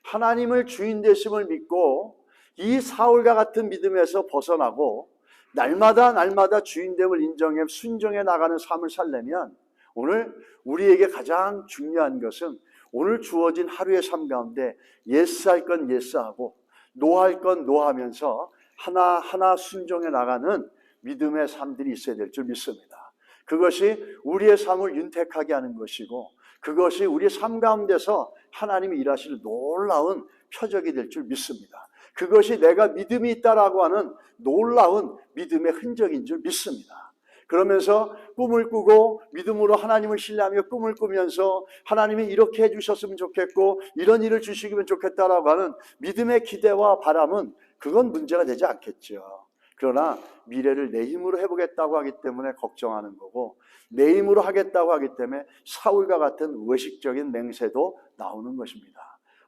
하나님을 주인 되심을 믿고 이 사울과 같은 믿음에서 벗어나고 날마다 주인됨을 인정해 순종해 나가는 삶을 살려면 오늘 우리에게 가장 중요한 것은 오늘 주어진 하루의 삶 가운데 예스할 건 예스하고 노할 건 노하면서 하나하나 순종해 나가는 믿음의 삶들이 있어야 될 줄 믿습니다. 그것이 우리의 삶을 윤택하게 하는 것이고 그것이 우리의 삶 가운데서 하나님이 일하실 놀라운 표적이 될 줄 믿습니다. 그것이 내가 믿음이 있다라고 하는 놀라운 믿음의 흔적인 줄 믿습니다. 그러면서 꿈을 꾸고 믿음으로 하나님을 신뢰하며 꿈을 꾸면서 하나님이 이렇게 해주셨으면 좋겠고 이런 일을 주시면 좋겠다라고 하는 믿음의 기대와 바람은 그건 문제가 되지 않겠죠. 그러나 미래를 내 힘으로 해보겠다고 하기 때문에 걱정하는 거고 내 힘으로 하겠다고 하기 때문에 사울과 같은 외식적인 맹세도 나오는 것입니다.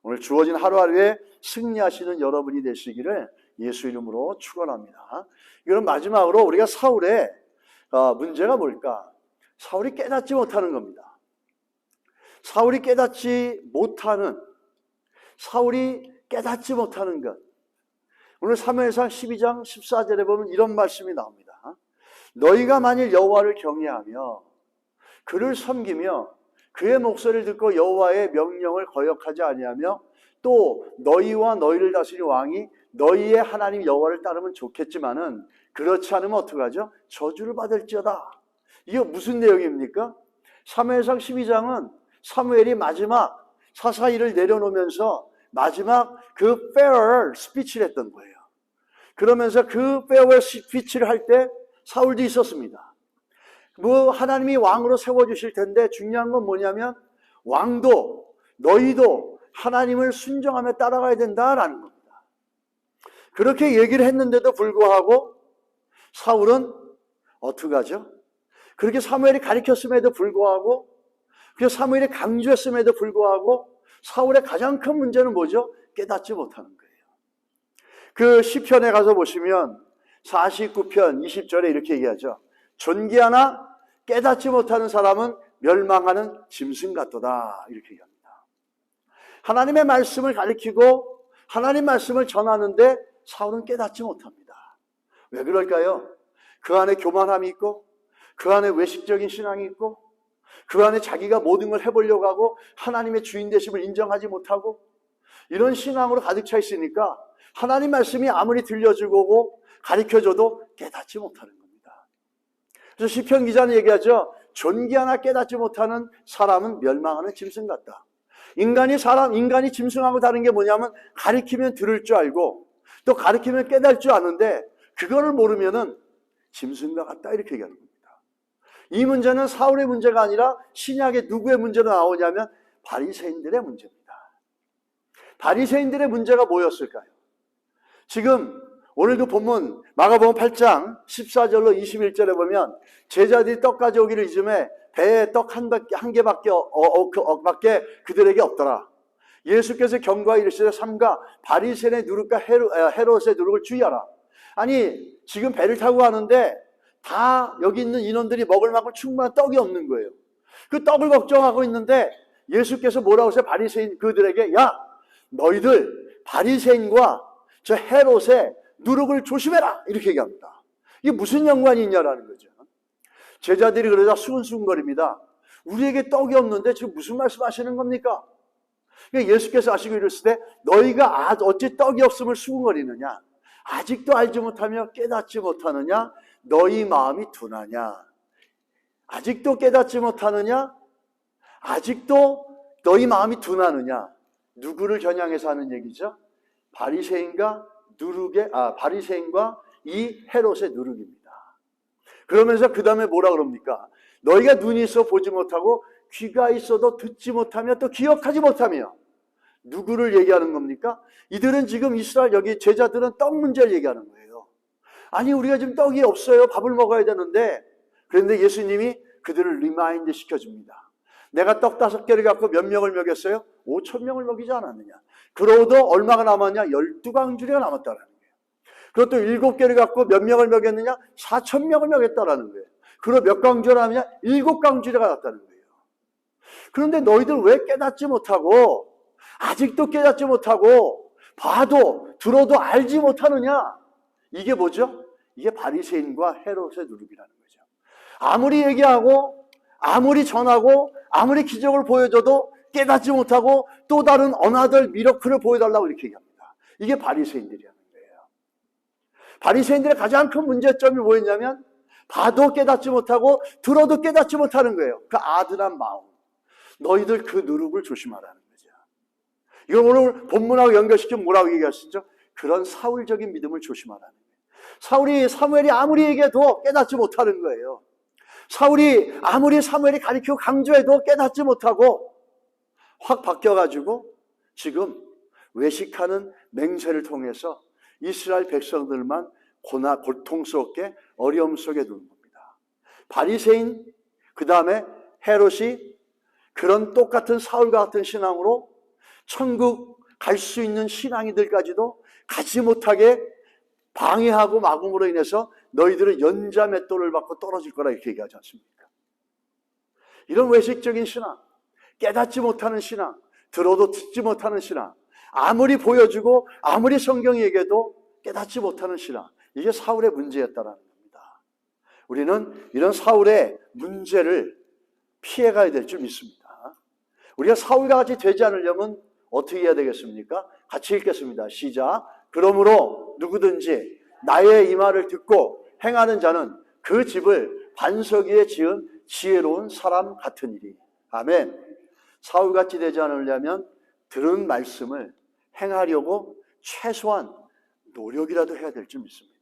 오늘 주어진 하루하루에 승리하시는 여러분이 되시기를 예수 이름으로 축원합니다. 그럼 마지막으로 우리가 사울의 문제가 뭘까? 사울이 깨닫지 못하는 겁니다. 사울이 깨닫지 못하는 것. 오늘 사무엘상 12장 14절에 보면 이런 말씀이 나옵니다. 너희가 만일 여호와를 경외하며 그를 섬기며 그의 목소리를 듣고 여호와의 명령을 거역하지 아니하며 또 너희와 너희를 다스릴 왕이 너희의 하나님 여호와를 따르면 좋겠지만은 그렇지 않으면 어떡하죠? 저주를 받을지어다. 이게 무슨 내용입니까? 사무엘상 12장은 사무엘이 마지막 사사일을 내려놓으면서 마지막 그 farewell 스피치를 했던 거예요. 그러면서 그 farewell 스피치를 할 때 사울도 있었습니다. 하나님이 왕으로 세워주실 텐데 중요한 건 뭐냐면 왕도 너희도 하나님을 순종하며 따라가야 된다라는 겁니다. 그렇게 얘기를 했는데도 불구하고 사울은 어떻게 하죠? 그렇게 사무엘이 가르쳤음에도 불구하고 그래서 사무엘이 강조했음에도 불구하고 사울의 가장 큰 문제는 뭐죠? 깨닫지 못하는 거예요. 그 시편에 가서 보시면 49편 20절에 이렇게 얘기하죠. 존귀하나 깨닫지 못하는 사람은 멸망하는 짐승 같도다 이렇게 얘기합니다. 하나님의 말씀을 가르치고 하나님 말씀을 전하는데 사울은 깨닫지 못합니다. 왜 그럴까요? 그 안에 교만함이 있고 그 안에 외식적인 신앙이 있고 그 안에 자기가 모든 걸 해보려고 하고 하나님의 주인 되심을 인정하지 못하고 이런 신앙으로 가득 차 있으니까 하나님 말씀이 아무리 들려주고 가르쳐줘도 깨닫지 못하는 겁니다. 그래서 시편 기자는 얘기하죠. 존귀하나 깨닫지 못하는 사람은 멸망하는 짐승 같다. 인간이 짐승하고 다른 게 뭐냐면 가르치면 들을 줄 알고 또 가르치면 깨달을 줄 아는데 그거를 모르면은 짐승과 같다 이렇게 얘기하는 겁니다. 이 문제는 사울의 문제가 아니라 신약의 누구의 문제로 나오냐면 바리새인들의 문제입니다. 바리새인들의 문제가 뭐였을까요? 지금 오늘도 본문 마가복음 8장 14절로 21절에 보면 제자들이 떡 가져오기를 이즘에 배에 떡 한 개밖에 그들에게 없더라. 예수께서 경고하여 이르시되 삼가 바리새인의 누룩과 헤롯의 누룩을 주의하라. 아니 지금 배를 타고 가는데 다 여기 있는 인원들이 먹을 만큼 충분한 떡이 없는 거예요. 그 떡을 걱정하고 있는데 예수께서 뭐라고 하세요? 바리새인 그들에게 야 너희들 바리새인과 저 헤롯의 누룩을 조심해라 이렇게 얘기합니다. 이게 무슨 연관이 있냐라는 거죠. 제자들이 그러자 수근수근거립니다. 우리에게 떡이 없는데 지금 무슨 말씀하시는 겁니까? 그러니까 예수께서 하시고 이르시되 너희가 어찌 떡이 없음을 수근거리느냐? 아직도 알지 못하며 깨닫지 못하느냐? 너희 마음이 둔하냐? 아직도 깨닫지 못하느냐? 아직도 너희 마음이 둔하느냐? 누구를 겨냥해서 하는 얘기죠? 바리새인과 이 헤롯의 누룩입니다. 그러면서 그 다음에 뭐라 그럽니까? 너희가 눈이 있어 보지 못하고 귀가 있어도 듣지 못하며 또 기억하지 못하며 누구를 얘기하는 겁니까? 이들은 지금 이스라엘 여기 제자들은 떡 문제를 얘기하는 거예요. 아니 우리가 지금 떡이 없어요. 밥을 먹어야 되는데 그런데 예수님이 그들을 리마인드 시켜줍니다. 내가 떡 5개를 갖고 몇 명을 먹였어요? 5,000명을 먹이지 않았느냐. 그러고도 얼마가 남았냐? 12광주리가 남았다라는 거예요. 그것도 7개를 갖고 몇 명을 먹였느냐? 4,000명을 먹였다라는 거예요. 그리고 몇 광주가 남았냐? 7광주리가 났다는 거예요. 그런데 너희들 왜 깨닫지 못하고 아직도 깨닫지 못하고 봐도 들어도 알지 못하느냐? 이게 뭐죠? 이게 바리새인과 헤롯의 누룩이라는 거죠. 아무리 얘기하고 아무리 전하고 아무리 기적을 보여줘도 깨닫지 못하고 또 다른 어나더 미러클을 보여달라고 이렇게 얘기합니다. 이게 바리새인들이라는 거예요. 바리새인들의 가장 큰 문제점이 뭐였냐면 봐도 깨닫지 못하고 들어도 깨닫지 못하는 거예요. 그 아둔한 마음. 너희들 그 누룩을 조심하라는 거죠. 이걸 오늘 본문하고 연결시키면 뭐라고 얘기하시죠? 그런 사울적인 믿음을 조심하라는 거예요. 사무엘이 아무리 얘기해도 깨닫지 못하는 거예요. 사울이 아무리 사무엘이 가르치고 강조해도 깨닫지 못하고 확 바뀌어가지고 지금 외식하는 맹세를 통해서 이스라엘 백성들만 고통스럽게 어려움 속에 두는 겁니다. 바리새인, 그 다음에 헤롯이 그런 똑같은 사울과 같은 신앙으로 천국 갈 수 있는 신앙이들까지도 가지 못하게 방해하고 막음으로 인해서 너희들은 연자 맷돌을 받고 떨어질 거라 이렇게 얘기하지 않습니까? 이런 외식적인 신앙, 깨닫지 못하는 신앙, 들어도 듣지 못하는 신앙, 아무리 보여주고 아무리 성경이 얘기해도 깨닫지 못하는 신앙, 이게 사울의 문제였다라는 겁니다. 우리는 이런 사울의 문제를 피해가야 될 줄 믿습니다. 우리가 사울과 같이 되지 않으려면 어떻게 해야 되겠습니까? 같이 읽겠습니다. 시작. 그러므로 누구든지 나의 이 말을 듣고 행하는 자는 그 집을 반석 위에 지은 지혜로운 사람 같으니리. 아멘. 사울같이 되지 않으려면 들은 말씀을 행하려고 최소한 노력이라도 해야 될 줄 믿습니다.